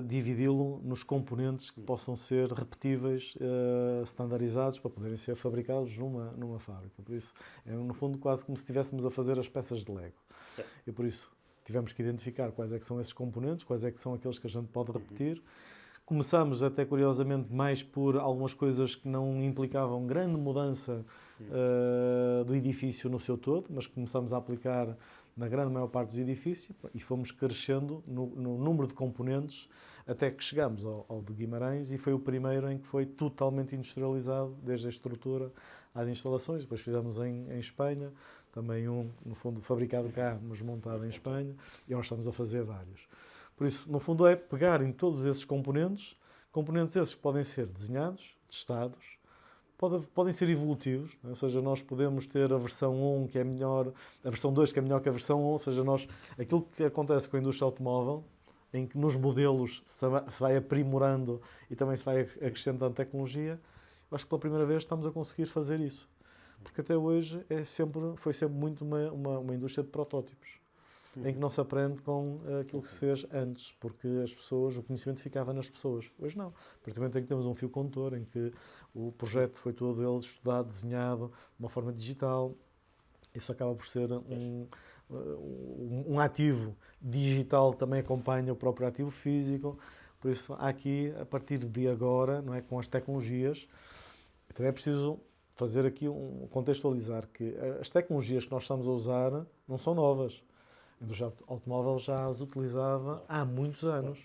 [SPEAKER 2] dividi-lo nos componentes que possam ser repetíveis, standardizados, para poderem ser fabricados numa fábrica. Por isso, é no fundo quase como se estivéssemos a fazer as peças de Lego. E por isso, tivemos que identificar quais é que são esses componentes, quais é que são aqueles que a gente pode repetir. Começamos até curiosamente mais por algumas coisas que não implicavam grande mudança do edifício no seu todo, mas começamos a aplicar na grande maior parte dos edifícios e fomos crescendo no número de componentes até que chegamos ao de Guimarães e foi o primeiro em que foi totalmente industrializado, desde a estrutura às instalações. Depois fizemos em Espanha, também no fundo, fabricado cá, mas montado em Espanha, e nós estamos a fazer vários. Por isso, no fundo, é pegar em todos esses componentes esses que podem ser desenhados, testados, podem ser evolutivos, ou seja, nós podemos ter a versão 1 que é melhor, a versão 2 que é melhor que a versão 1, ou seja, aquilo que acontece com a indústria automóvel, em que nos modelos se vai aprimorando e também se vai acrescentando tecnologia, eu acho que pela primeira vez estamos a conseguir fazer isso. Porque até hoje foi sempre muito uma indústria de protótipos, em que não se aprende com aquilo que se fez antes, porque o conhecimento ficava nas pessoas. Hoje não. Praticamente em que temos um fio condutor, em que o projeto foi todo ele estudado, desenhado de uma forma digital. Isso acaba por ser um ativo digital, também acompanha o próprio ativo físico. Por isso, há aqui, a partir de agora, não é, com as tecnologias, também é preciso fazer aqui contextualizar que as tecnologias que nós estamos a usar não são novas. A indústria automóvel já as utilizava há muitos anos.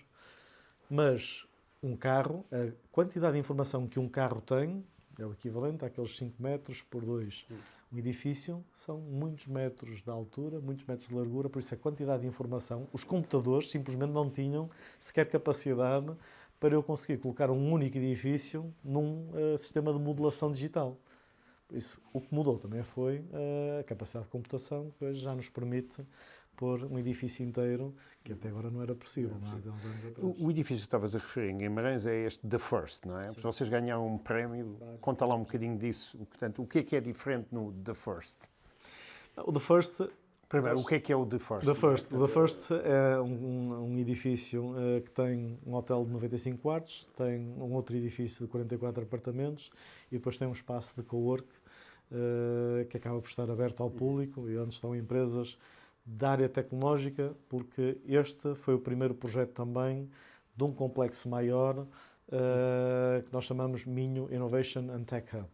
[SPEAKER 2] Mas um carro, a quantidade de informação que um carro tem é o equivalente àqueles 5 metros por 2. Um edifício são muitos metros de altura, muitos metros de largura, por isso a quantidade de informação, os computadores simplesmente não tinham sequer capacidade para eu conseguir colocar um único edifício num sistema de modelação digital. Por isso, o que mudou também foi a capacidade de computação, que hoje já nos permite pôr um edifício inteiro, que até agora não era possível.
[SPEAKER 1] O edifício que estavas a referir em Guimarães é este The First, não é? Sim. Vocês ganharam um prémio, conta lá um bocadinho disso. Portanto, o que é diferente no The First?
[SPEAKER 2] O The First...
[SPEAKER 1] Primeiro, o que é o The First?
[SPEAKER 2] O The First é um edifício que tem um hotel de 95 quartos, tem um outro edifício de 44 apartamentos e depois tem um espaço de cowork que acaba por estar aberto ao público e onde estão empresas da área tecnológica, porque este foi o primeiro projeto também de um complexo maior que nós chamamos Minho Innovation and Tech Hub.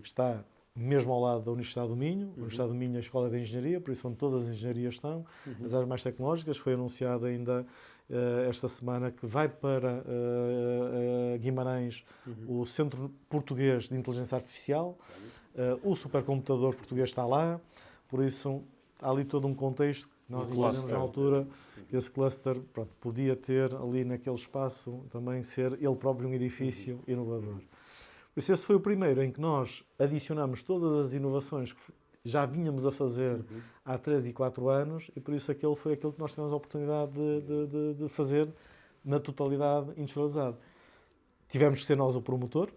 [SPEAKER 2] Está mesmo ao lado da Universidade do Minho. A Universidade do Minho é a Escola de Engenharia, por isso onde todas as engenharias estão. As áreas mais tecnológicas. Foi anunciado ainda esta semana que vai para Guimarães o Centro Português de Inteligência Artificial. O supercomputador português está lá, por isso há ali todo um contexto que nós imaginamos na altura que esse cluster podia ter ali naquele espaço também ser ele próprio um edifício inovador. Por isso esse foi o primeiro em que nós adicionamos todas as inovações que já vínhamos a fazer há 3 e 4 anos e por isso aquele foi aquele que nós tivemos a oportunidade de fazer na totalidade industrializado. Tivemos que ser nós o promotor,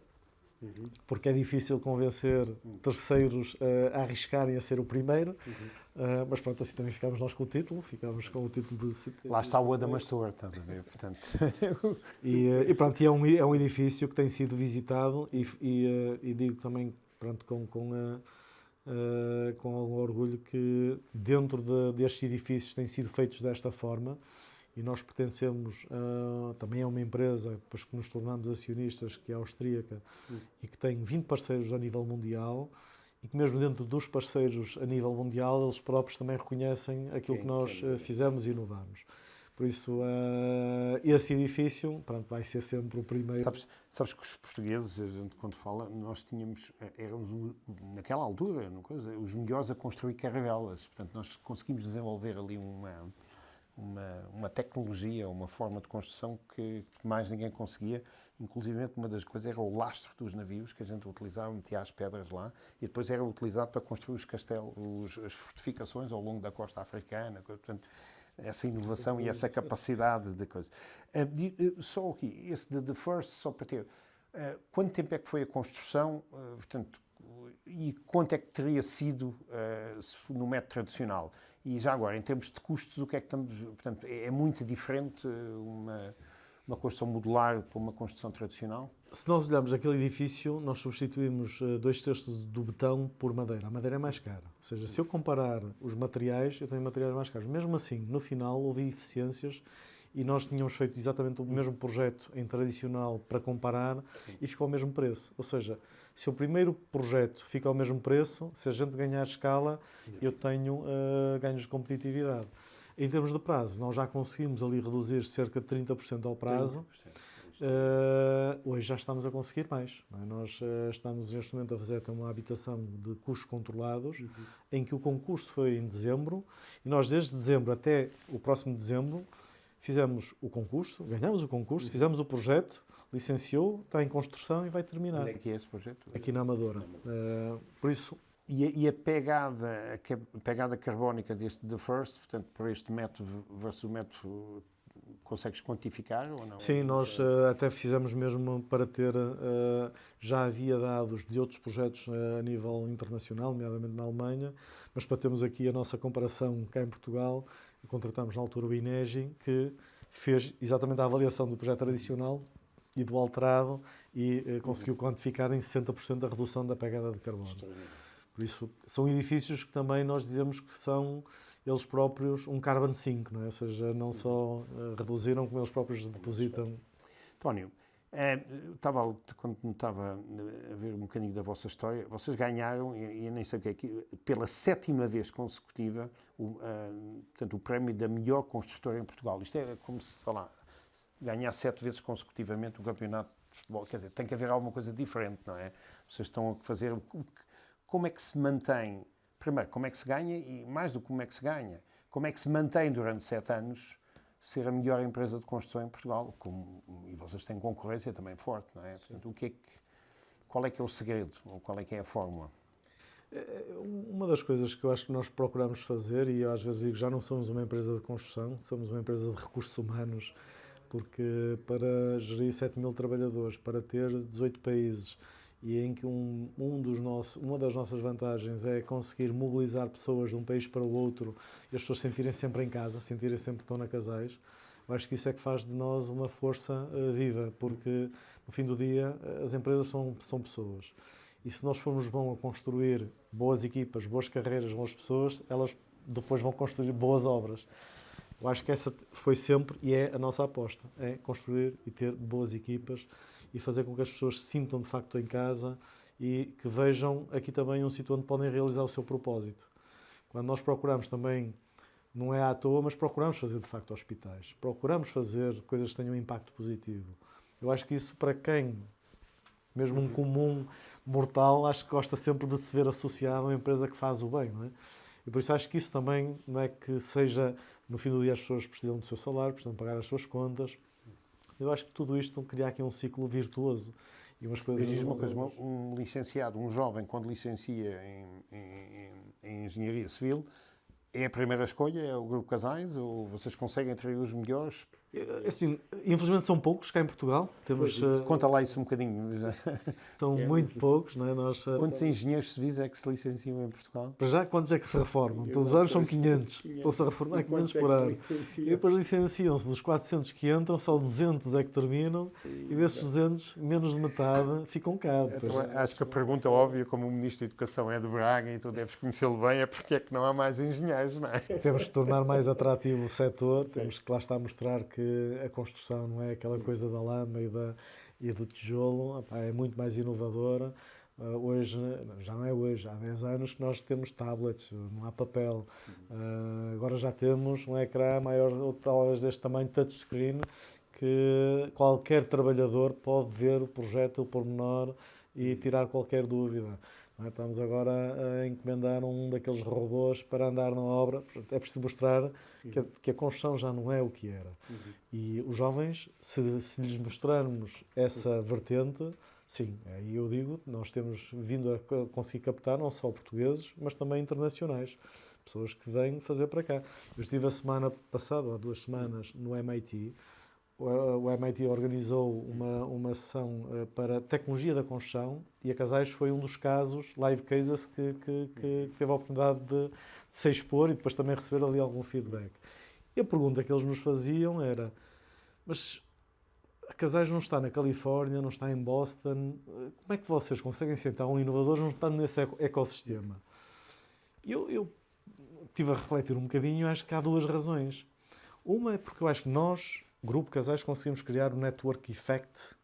[SPEAKER 2] porque é difícil convencer terceiros a arriscarem a ser o primeiro, mas pronto, assim também ficámos nós com o título, ficámos com o título de...
[SPEAKER 1] Lá está o Adamastor, estás a ver, portanto...
[SPEAKER 2] e pronto, é um edifício que tem sido visitado e digo também, pronto, com com algum orgulho que dentro destes edifícios têm sido feitos desta forma, e nós pertencemos também a uma empresa, depois que nos tornamos acionistas, que é austríaca, e que tem 20 parceiros a nível mundial, e que mesmo dentro dos parceiros a nível mundial, eles próprios também reconhecem aquilo que nós fizemos e inovamos. Por isso, esse edifício, pronto, vai ser sempre o primeiro.
[SPEAKER 1] Sabes que os portugueses, a gente quando fala, nós éramos naquela altura, os melhores a construir caravelas. Portanto, nós conseguimos desenvolver ali uma tecnologia, uma forma de construção que mais ninguém conseguia. Inclusive, uma das coisas era o lastro dos navios que a gente utilizava, metia as pedras lá, e depois era utilizado para construir os castelos, as fortificações ao longo da costa africana. Portanto, essa inovação e essa capacidade de coisa. Só aqui, esse de The First, só para ter, quanto tempo é que foi a construção, portanto, e quanto é que teria sido no método tradicional? E já agora, em termos de custos, o que é que estamos, portanto, é muito diferente uma construção modular para uma construção tradicional?
[SPEAKER 2] Se nós olharmos aquele edifício, nós substituímos 2/3 do betão por madeira. A madeira é mais cara. Ou seja, se eu comparar os materiais, eu tenho materiais mais caros. Mesmo assim, no final, houve eficiências e nós tínhamos feito exatamente o mesmo projeto em tradicional para comparar e ficou ao mesmo preço. Ou seja, se o primeiro projeto fica ao mesmo preço, se a gente ganhar escala, eu tenho ganhos de competitividade. Em termos de prazo, nós já conseguimos ali reduzir cerca de 30% ao prazo. 30%. Hoje já estamos a conseguir mais. Não é? Nós estamos neste momento a fazer até uma habitação de custos controlados, em que o concurso foi em dezembro, e nós desde dezembro até o próximo dezembro fizemos o concurso, ganhamos o concurso, fizemos o projeto, licenciou, está em construção e vai terminar.
[SPEAKER 1] Onde é que é esse projeto?
[SPEAKER 2] Aqui na Amadora. Por isso...
[SPEAKER 1] E a pegada carbónica deste The First, portanto, por este método versus o método, consegues quantificar ou não?
[SPEAKER 2] Sim, nós até fizemos mesmo para ter, já havia dados de outros projetos a nível internacional, nomeadamente na Alemanha, mas para termos aqui a nossa comparação cá em Portugal, contratamos na altura o INEGI, que fez exatamente a avaliação do projeto tradicional e do alterado e conseguiu quantificar em 60% a redução da pegada de carbono. Por isso, são edifícios que também nós dizemos que são eles próprios um carbon sink, não é? Ou seja, não só reduziram, como eles próprios depositam.
[SPEAKER 1] António, quando me estava a ver um bocadinho da vossa história, vocês ganharam, e eu nem sei o que é que, pela 7ª vez consecutiva, portanto, o prémio da melhor construtora em Portugal. Isto é como se, sei lá, ganhar 7 vezes consecutivamente o campeonato de futebol. Quer dizer, tem que haver alguma coisa diferente, não é? Vocês estão a fazer... Como é que se mantém, primeiro, como é que se ganha e, mais do que como é que se ganha, como é que se mantém durante 7 anos ser a melhor empresa de construção em Portugal? E vocês têm concorrência também forte, não é? Portanto, qual é que é o segredo, ou qual é que é a fórmula?
[SPEAKER 2] Uma das coisas que eu acho que nós procuramos fazer, e eu às vezes digo, já não somos uma empresa de construção, somos uma empresa de recursos humanos, porque para gerir 7.000 trabalhadores, para ter 18 países, e em que uma das nossas vantagens é conseguir mobilizar pessoas de um país para o outro e as pessoas sentirem sempre em casa, sentirem sempre que estão na Casais. Eu acho que isso é que faz de nós uma força viva, porque no fim do dia as empresas são pessoas. E se nós formos bons a construir boas equipas, boas carreiras, boas pessoas, elas depois vão construir boas obras. Eu acho que essa foi sempre e é a nossa aposta, é construir e ter boas equipas e fazer com que as pessoas se sintam de facto em casa e que vejam aqui também um sítio onde podem realizar o seu propósito. Quando nós procuramos também, não é à toa, mas procuramos fazer de facto hospitais, procuramos fazer coisas que tenham um impacto positivo. Eu acho que isso para quem, mesmo um comum mortal, acho que gosta sempre de se ver associado a uma empresa que faz o bem, não é? E por isso acho que isso também não é que seja, no fim do dia as pessoas precisam do seu salário, precisam pagar as suas contas. Eu acho que tudo isto cria aqui um ciclo virtuoso e umas coisas...
[SPEAKER 1] Diz uma coisa, um licenciado, um jovem, quando licencia em Engenharia Civil, é a primeira escolha, é o Grupo Casais, ou vocês conseguem atrair os melhores
[SPEAKER 2] Assim, infelizmente são poucos cá em Portugal. Temos,
[SPEAKER 1] Conta lá isso um bocadinho.
[SPEAKER 2] são muito poucos, não é?
[SPEAKER 1] Quantos engenheiros civis é que se licenciam em Portugal?
[SPEAKER 2] Para já, quantos é que se reformam? Todos os anos são 500. Estão-se a reformar 500 por ano. E depois licenciam-se. Dos 400 que entram, só 200 é que terminam. E desses 200, menos de metade ficam cá.
[SPEAKER 1] Então, acho que a pergunta óbvia, como o Ministro da Educação é de Braga e tu deves conhecê-lo bem, é porque é que não há mais engenheiros, não é?
[SPEAKER 2] Temos que tornar mais atrativo o setor. Temos que lá estar a mostrar que a construção não é aquela coisa da lama e do tijolo. É muito mais inovadora. Hoje, já não é hoje, há 10 anos que nós temos tablets, não há papel. Agora já temos um ecrã maior, ou talvez deste tamanho, touchscreen, que qualquer trabalhador pode ver o projeto, o pormenor e tirar qualquer dúvida. Estamos agora a encomendar um daqueles robôs para andar na obra. É preciso mostrar que a construção já não é o que era. E os jovens, se lhes mostrarmos essa vertente, sim, aí eu digo, nós temos vindo a conseguir captar não só portugueses, mas também internacionais. Pessoas que vêm fazer para cá. Eu estive a semana passada, ou há 2 semanas, no MIT. O MIT organizou uma sessão para tecnologia da construção e a Casais foi um dos casos, live cases, que teve a oportunidade de se expor e depois também receber ali algum feedback. E a pergunta que eles nos faziam era: mas a Casais não está na Califórnia, não está em Boston, como é que vocês conseguem sentar um inovador não estando nesse ecossistema? Eu estive a refletir um bocadinho e acho que há 2 razões. Uma é porque eu acho que nós, Grupo Casais, conseguimos criar o network effect,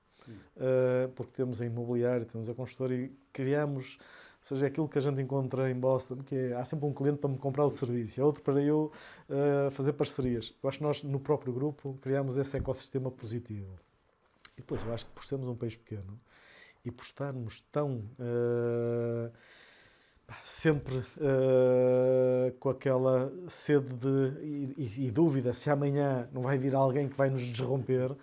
[SPEAKER 2] porque temos a imobiliária, temos a construtora e criamos, ou seja, aquilo que a gente encontra em Boston, que é, há sempre um cliente para me comprar o serviço, e outro para eu fazer parcerias. Eu acho que nós, no próprio grupo, criamos esse ecossistema positivo. E depois, eu acho que por sermos um país pequeno e por estarmos tão... sempre com aquela sede e dúvida se amanhã não vai vir alguém que vai nos desromper,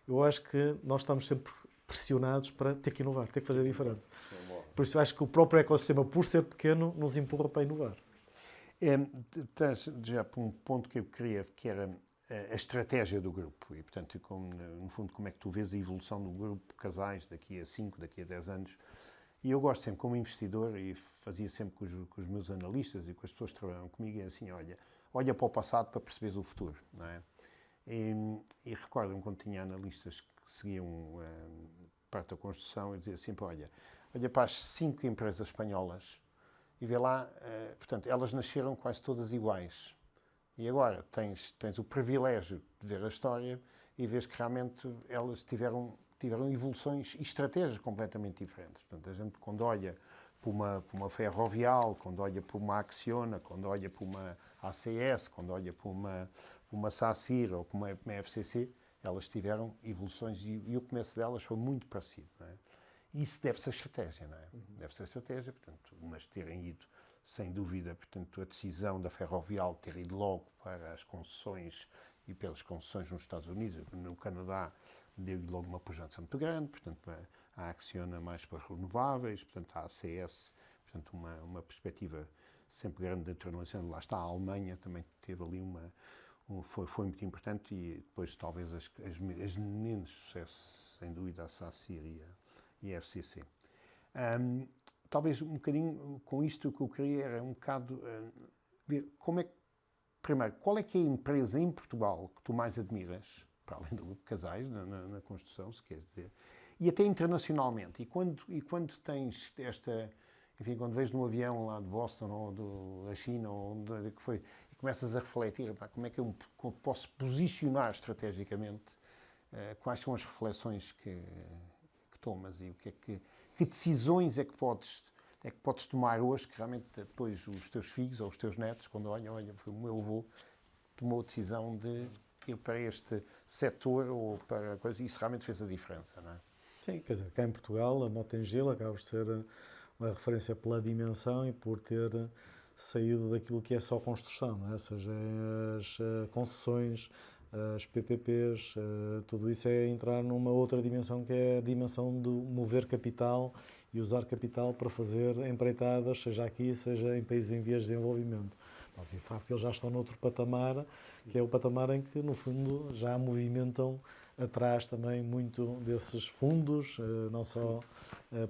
[SPEAKER 2] eu acho que nós estamos sempre pressionados para ter que inovar, ter que fazer diferente. Por isso eu acho que o próprio ecossistema, por ser pequeno, nos empurra para inovar.
[SPEAKER 1] Estás já para um ponto que eu queria, que era a estratégia do grupo e, portanto, no fundo, como é que tu vês a evolução do grupo Casais daqui a 5, daqui a 10 anos. E eu gosto sempre, como investidor, e fazia sempre com os meus analistas e com as pessoas que trabalham comigo, é assim, olha para o passado para perceberes o futuro, não é? E recordo-me quando tinha analistas que seguiam parte da construção e dizia sempre, olha para as 5 empresas espanholas e vê lá, portanto, elas nasceram quase todas iguais. E agora tens o privilégio de ver a história e vês que realmente elas tiveram evoluções e estratégias completamente diferentes. Portanto, a gente, quando olha para uma Ferrovial, quando olha para uma Acciona, quando olha para uma ACS, quando olha para uma SACIR ou para uma FCC, elas tiveram evoluções e o começo delas foi muito parecido. Não é? Isso deve ser estratégia, não é? Deve ser estratégia, portanto, mas terem ido, sem dúvida, portanto, a decisão da Ferrovial ter ido logo para as concessões e pelas concessões nos Estados Unidos, no Canadá, deu-lhe logo uma pujança muito grande, portanto, a Acciona mais para as renováveis, portanto, a ACS, portanto, uma perspectiva sempre grande de internacionalização. Lá está, a Alemanha também teve ali foi muito importante e depois talvez as menos sucesso, sem dúvida, a SACIR e a FCC. Talvez um bocadinho com isto o que eu queria era um bocado ver como é que, primeiro, qual é que é a empresa em Portugal que tu mais admiras, para além do grupo Casais, na construção, se queres dizer, e até internacionalmente. E quando tens enfim, quando vês num avião lá de Boston ou da China ou onde que foi, e começas a refletir, como é que eu posso posicionar estrategicamente, quais são as reflexões que tomas e que decisões é que podes tomar hoje que realmente depois os teus filhos ou os teus netos, quando olham, foi o meu avô, tomou a decisão de ir para este setor ou para coisa, isso realmente fez a diferença, não é?
[SPEAKER 2] Sim, quer dizer, cá em Portugal, a Mota-Engil acaba por ser uma referência pela dimensão e por ter saído daquilo que é só construção, não é? Ou seja, as concessões, as PPPs, tudo isso é entrar numa outra dimensão que é a dimensão de mover capital e usar capital para fazer empreitadas, seja aqui, seja em países em vias de desenvolvimento. De facto, eles já estão noutro patamar, que é o patamar em que, no fundo, já movimentam atrás também muito desses fundos, não só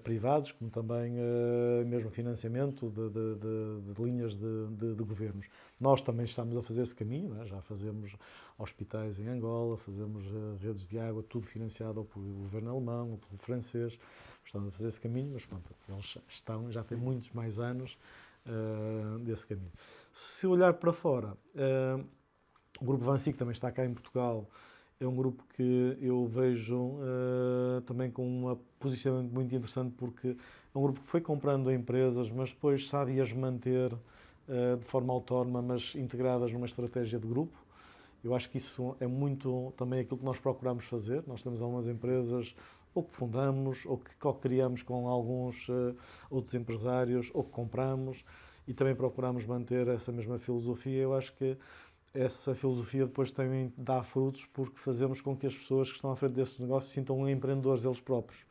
[SPEAKER 2] privados, como também mesmo financiamento de linhas de governos. Nós também estamos a fazer esse caminho, né? Já fazemos hospitais em Angola, fazemos redes de água, tudo financiado ou pelo governo alemão ou pelo francês. Estamos a fazer esse caminho, mas pronto, eles já têm muitos mais anos desse caminho. Se olhar para fora, o Grupo Vinci, que também está cá em Portugal, é um grupo que eu vejo também com um posicionamento muito interessante, porque é um grupo que foi comprando empresas, mas depois sabe as manter de forma autónoma, mas integradas numa estratégia de grupo. Eu acho que isso é muito também aquilo que nós procuramos fazer. Nós temos algumas empresas ou que fundamos, ou que co-criamos com alguns outros empresários, ou que compramos, e também procuramos manter essa mesma filosofia. Eu acho que essa filosofia depois também dá frutos, porque fazemos com que as pessoas que estão à frente desses negócios se sintam empreendedores eles próprios.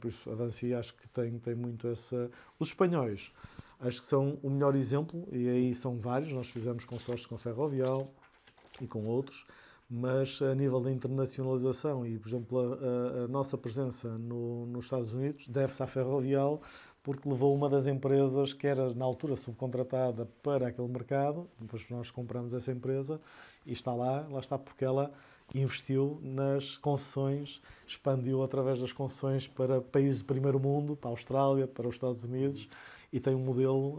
[SPEAKER 2] Por isso, a Vinci acho que tem muito essa... Os espanhóis acho que são o melhor exemplo, e aí são vários. Nós fizemos consórcios com a Ferrovial e com outros, mas a nível da internacionalização e, por exemplo, a nossa presença nos Estados Unidos deve-se à Ferrovial, porque levou uma das empresas que era na altura subcontratada para aquele mercado, depois nós compramos essa empresa e está lá está porque ela investiu nas concessões, expandiu através das concessões para países do primeiro mundo, para a Austrália, para os Estados Unidos, e tem um modelo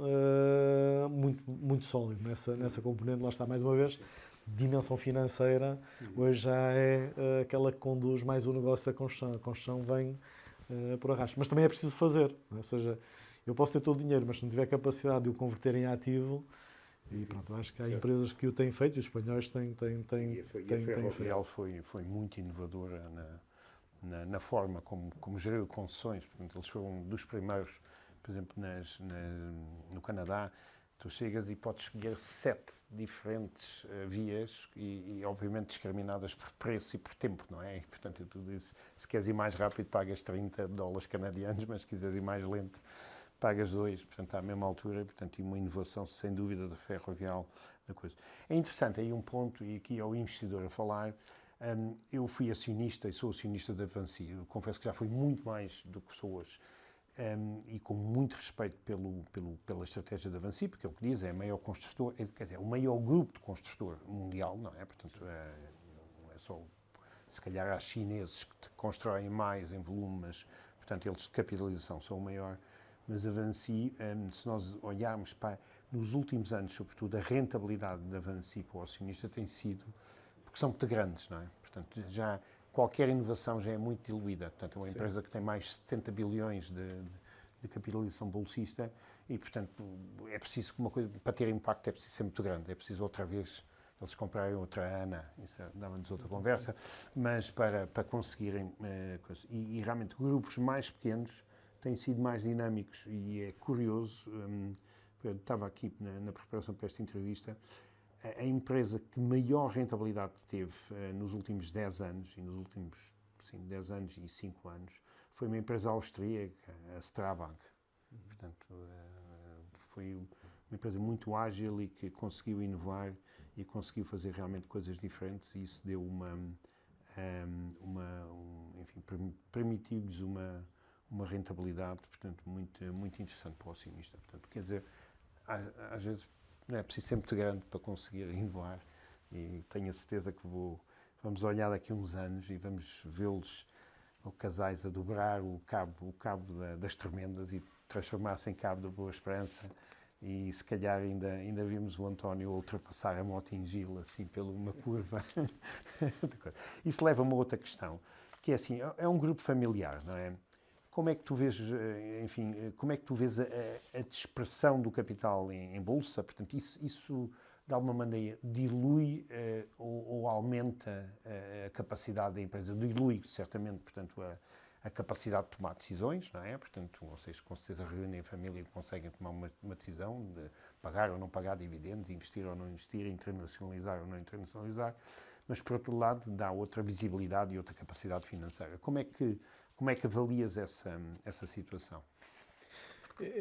[SPEAKER 2] muito sólido nessa componente. Lá está, mais uma vez, dimensão financeira, hoje já é aquela que conduz mais o negócio da construção. A construção vem por arrasto. Mas também é preciso fazer. Não é? Ou seja, eu posso ter todo o dinheiro, mas se não tiver capacidade de o converter em ativo, e pronto, acho que há empresas que o têm feito, e os espanhóis têm
[SPEAKER 1] E a Ferrovial foi muito inovadora na forma como gerou concessões. Portanto, eles foram dos primeiros, por exemplo, no Canadá. Tu chegas e podes escolher 7 diferentes vias e, obviamente, discriminadas por preço e por tempo, não é? E, portanto, tu dizes, se queres ir mais rápido, pagas $30 canadianos, mas se quiseres ir mais lento, pagas 2. Portanto, à mesma altura, portanto, uma inovação, sem dúvida, da Ferrovial da coisa. É interessante, aí um ponto, e aqui é o investidor a falar. Eu fui acionista e sou acionista da Vinci. Eu confesso que já fui muito mais do que sou hoje. E com muito respeito pela estratégia da Vinci, porque é o que diz, é o maior construtor, quer dizer, o maior grupo de construtor mundial, não é? Portanto, não é só, se calhar há chineses que constroem mais em volume, mas, portanto, eles de capitalização são o maior, mas a Vinci, se nós olharmos para, nos últimos anos, sobretudo, a rentabilidade da Vinci para o acionista tem sido, porque são muito grandes, não é? Portanto, já qualquer inovação já é muito diluída. Portanto, é uma empresa que tem mais de 70 bilhões de capitalização bolsista e, portanto, é preciso uma coisa, para ter impacto é preciso ser muito grande. É preciso outra vez eles comprarem outra ANA, isso dava-nos outra conversa, mas para conseguirem e realmente grupos mais pequenos têm sido mais dinâmicos e é curioso, eu estava aqui na preparação para esta entrevista, a empresa que maior rentabilidade teve nos últimos 10 anos, e nos últimos 10 anos e 5 anos, foi uma empresa austríaca, a Strabag. Portanto, foi uma empresa muito ágil e que conseguiu inovar e conseguiu fazer realmente coisas diferentes, e isso deu enfim, permitiu-lhes uma rentabilidade, portanto, muito interessante para o acionista. Portanto, quer dizer, às vezes não é preciso ser muito grande para conseguir inovar, e tenho a certeza que vamos olhar daqui a uns anos e vamos vê-los, casais, a dobrar o cabo das Tremendas e transformar-se em cabo da Boa Esperança, e se calhar ainda vimos o António ultrapassar a Mota-Engil assim pela uma curva. Isso leva-me a outra questão, que é assim, é um grupo familiar, não é? Como é que tu vês, enfim, como é que tu vês a dispersão do capital em bolsa? Portanto, isso de alguma maneira dilui ou aumenta a capacidade da empresa? Dilui, certamente, portanto, a capacidade de tomar decisões, não é? Portanto, vocês com certeza reúnem a família e conseguem tomar uma decisão de pagar ou não pagar dividendos, investir ou não investir, internacionalizar ou não internacionalizar, mas, por outro lado, dá outra visibilidade e outra capacidade financeira. Como é que avalias essa situação?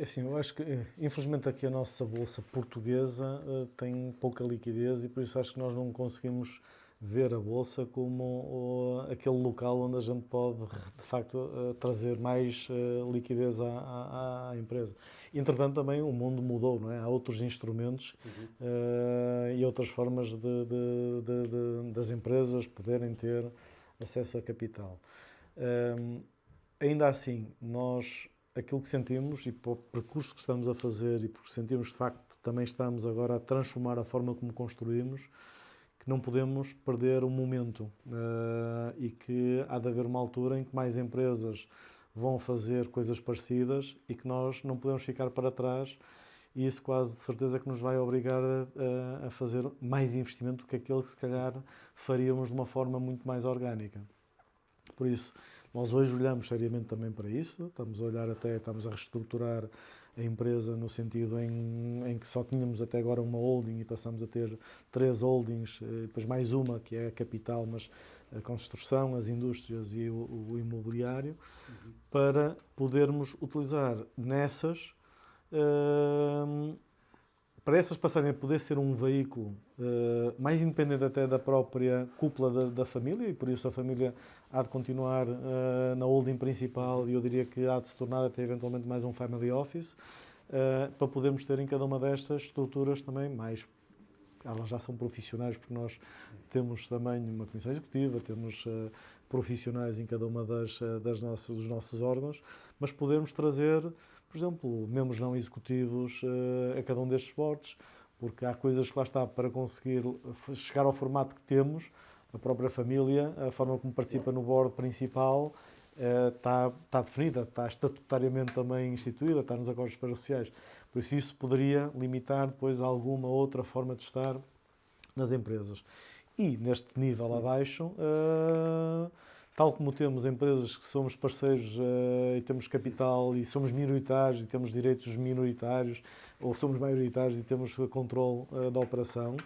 [SPEAKER 2] Assim, eu acho que, infelizmente, aqui a nossa bolsa portuguesa tem pouca liquidez e por isso acho que nós não conseguimos ver a bolsa como aquele local onde a gente pode, de facto, trazer mais liquidez à empresa. Entretanto, também o mundo mudou, não é? Há outros instrumentos e outras formas das empresas poderem ter acesso a capital. Ainda assim, aquilo que sentimos e para o percurso que estamos a fazer e porque sentimos de facto também estamos agora a transformar a forma como construímos, que não podemos perder o momento e que há de haver uma altura em que mais empresas vão fazer coisas parecidas e que nós não podemos ficar para trás e isso quase de certeza que nos vai obrigar a fazer mais investimento do que aquele que se calhar faríamos de uma forma muito mais orgânica. Por isso, nós hoje olhamos seriamente também para isso, estamos a reestruturar a empresa no sentido em que só tínhamos até agora uma holding e passamos a ter 3 holdings, depois mais uma que é a capital, mas a construção, as indústrias e o imobiliário, para podermos utilizar para essas passarem a poder ser um veículo mais independente até da própria cúpula da família e por isso a família há de continuar na holding principal e eu diria que há de se tornar até eventualmente mais um family office para podermos ter em cada uma destas estruturas também mais. Elas já são profissionais porque nós temos também uma comissão executiva, temos profissionais em cada uma dos nossos órgãos, mas podermos trazer, por exemplo, membros não executivos a cada um destes boards, porque há coisas que lá está para conseguir chegar ao formato que temos, a própria família, a forma como participa no board principal está definida, está estatutariamente também instituída, está nos acordos parasociais. Por isso poderia limitar depois alguma outra forma de estar nas empresas. E neste nível abaixo, tal como temos empresas que somos parceiros e temos capital e somos minoritários e temos direitos minoritários, ou somos maioritários e temos controle da operação,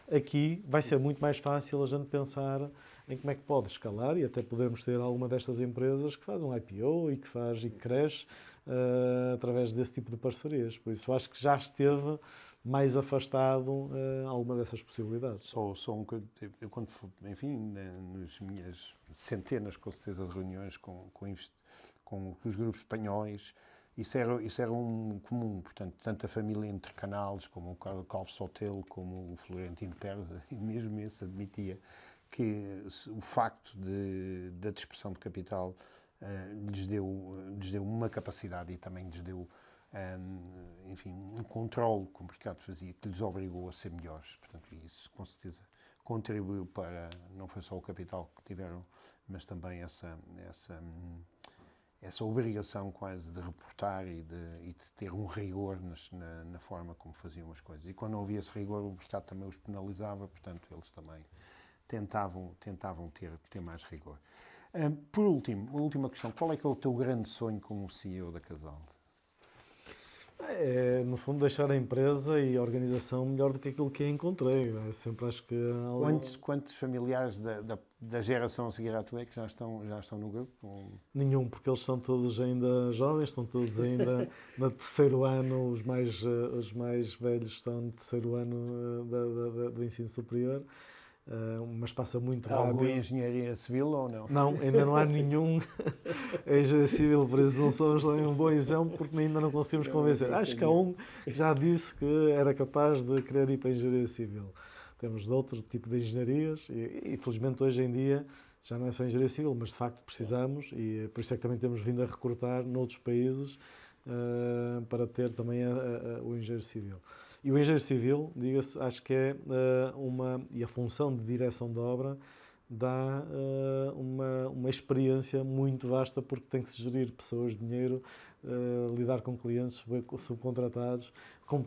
[SPEAKER 2] aqui vai ser muito mais fácil a gente pensar em como é que pode escalar e até podemos ter alguma destas empresas que faz um IPO e que cresce através desse tipo de parcerias. Por isso acho que já esteve mais afastado alguma dessas possibilidades.
[SPEAKER 1] Só eu quando, enfim, nas minhas centenas, com certeza, de reuniões com os grupos espanhóis, isso era um comum. Portanto, tanto a família entre canais, como o Calvo Sotelo, como o Florentino Pérez, e mesmo esse admitia que o facto da dispersão de capital lhes deu uma capacidade e também lhes deu enfim, um controle que o mercado fazia, que lhes obrigou a ser melhores. Portanto, isso com certeza contribuiu para, não foi só o capital que tiveram, mas também essa obrigação quase de reportar e de ter um rigor na forma como faziam as coisas. E quando não havia esse rigor, o mercado também os penalizava, portanto, eles também tentavam ter mais rigor. Por último, a última questão, qual é que é o teu grande sonho como CEO da Casal?
[SPEAKER 2] É, no fundo, deixar a empresa e a organização melhor do que aquilo que encontrei. Eu sempre acho que
[SPEAKER 1] Quantos familiares da geração a seguir à tua é que já estão no grupo?
[SPEAKER 2] Nenhum, porque eles são todos ainda jovens, estão todos ainda no terceiro ano, os mais velhos estão no terceiro ano do ensino superior. Mas passa muito rápido.
[SPEAKER 1] Algum engenharia civil ou não?
[SPEAKER 2] Não, ainda não há nenhum engenharia civil, por isso não somos um bom exemplo, porque ainda não conseguimos convencer. Acho que há um que já disse que era capaz de querer ir para a engenharia civil. Temos de outro tipo de engenharias e felizmente hoje em dia já não é só engenharia civil, mas de facto precisamos e por isso é que também temos vindo a recrutar noutros países para ter também o engenheiro civil. E o engenheiro civil, diga-se, acho que é e a função de direção de obra dá uma experiência muito vasta porque tem que se gerir pessoas, dinheiro, lidar com clientes subcontratados, com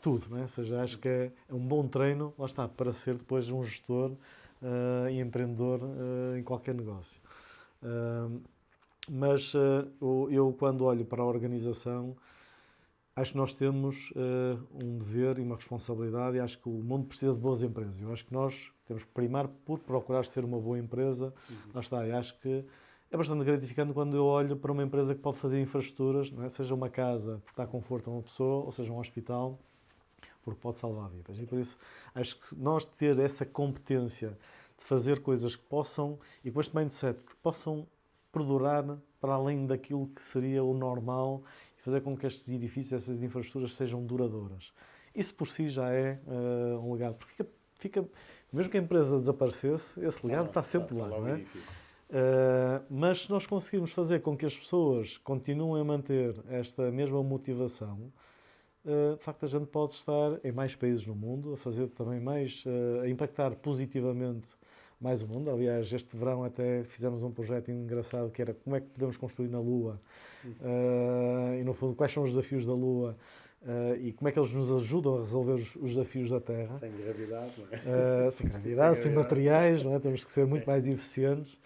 [SPEAKER 2] tudo, não é? Ou seja, acho que é um bom treino, lá está, para ser depois um gestor e empreendedor em qualquer negócio. Mas eu quando olho para a organização, acho que nós temos um dever e uma responsabilidade e acho que o mundo precisa de boas empresas. Eu acho que nós temos que primar por procurar ser uma boa empresa. Lá está, eu acho que é bastante gratificante quando eu olho para uma empresa que pode fazer infraestruturas, não é? Seja uma casa porque dá conforto a uma pessoa, ou seja um hospital porque pode salvar vidas. E por isso acho que nós ter essa competência de fazer coisas que possam, e com este mindset, que possam perdurar para além daquilo que seria o normal e fazer com que estes edifícios, essas infraestruturas sejam duradouras. Isso por si já é um legado, porque mesmo que a empresa desaparecesse, esse legado está sempre lá, não é? Mas se nós conseguirmos fazer com que as pessoas continuem a manter esta mesma motivação, de facto a gente pode estar em mais países no mundo, a fazer também mais, a impactar positivamente mais o mundo. Aliás, este verão até fizemos um projeto engraçado que era como é que podemos construir na Lua e no fundo quais são os desafios da Lua e como é que eles nos ajudam a resolver os desafios da Terra.
[SPEAKER 1] Sem gravidade, não é?
[SPEAKER 2] Sem gravidade, sem materiais, não é? Temos que ser muito mais eficientes.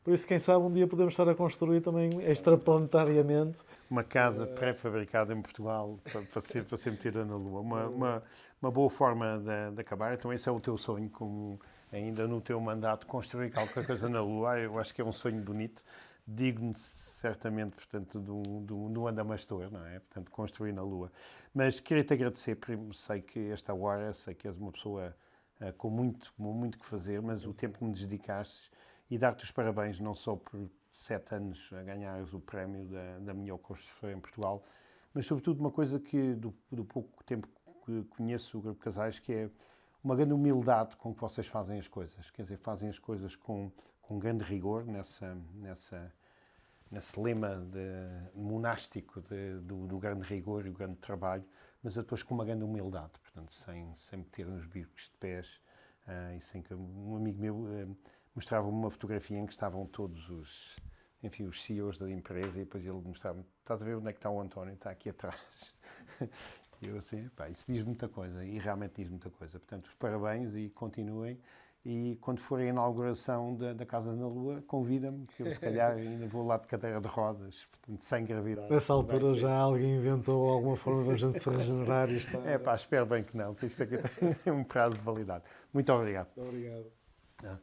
[SPEAKER 2] Por isso, quem sabe, um dia podemos estar a construir também extraplanetariamente
[SPEAKER 1] uma casa pré-fabricada em Portugal para ser metida na Lua. Uma boa forma de acabar. Então, esse é o teu sonho, como ainda no teu mandato, construir qualquer coisa na Lua. Eu acho que é um sonho bonito, digno certamente, portanto, do Adamastor, não é? Portanto, construir na Lua. Mas queria-te agradecer, sei que esta hora, sei que és uma pessoa com muito que fazer, mas o tempo que me dedicaste e dar-te os parabéns, não só por 7 anos a ganhares o prémio da melhor construtora em Portugal, mas sobretudo uma coisa que do pouco tempo que conheço o Grupo Casais, que é uma grande humildade com que vocês fazem as coisas. Quer dizer, fazem as coisas com grande rigor, nesse lema monástico do grande rigor e o grande trabalho, mas depois com uma grande humildade, portanto, sem meterem os bicos de pés e sem que um amigo meu mostrava-me uma fotografia em que estavam todos os CEOs da empresa e depois ele mostrava-me, estás a ver onde é que está o António? Está aqui atrás. E eu assim, pá, isso diz muita coisa e realmente diz muita coisa. Portanto, os parabéns e continuem. E quando for a inauguração da Casa na Lua, convida-me, que eu se calhar ainda vou lá de cadeira de rodas, portanto, sem gravidade.
[SPEAKER 2] Nessa altura já alguém inventou alguma forma da gente se regenerar e estar...
[SPEAKER 1] Espero bem que não, que isto aqui tem um prazo de validade. Muito obrigado.
[SPEAKER 2] Obrigado.
[SPEAKER 1] Ah.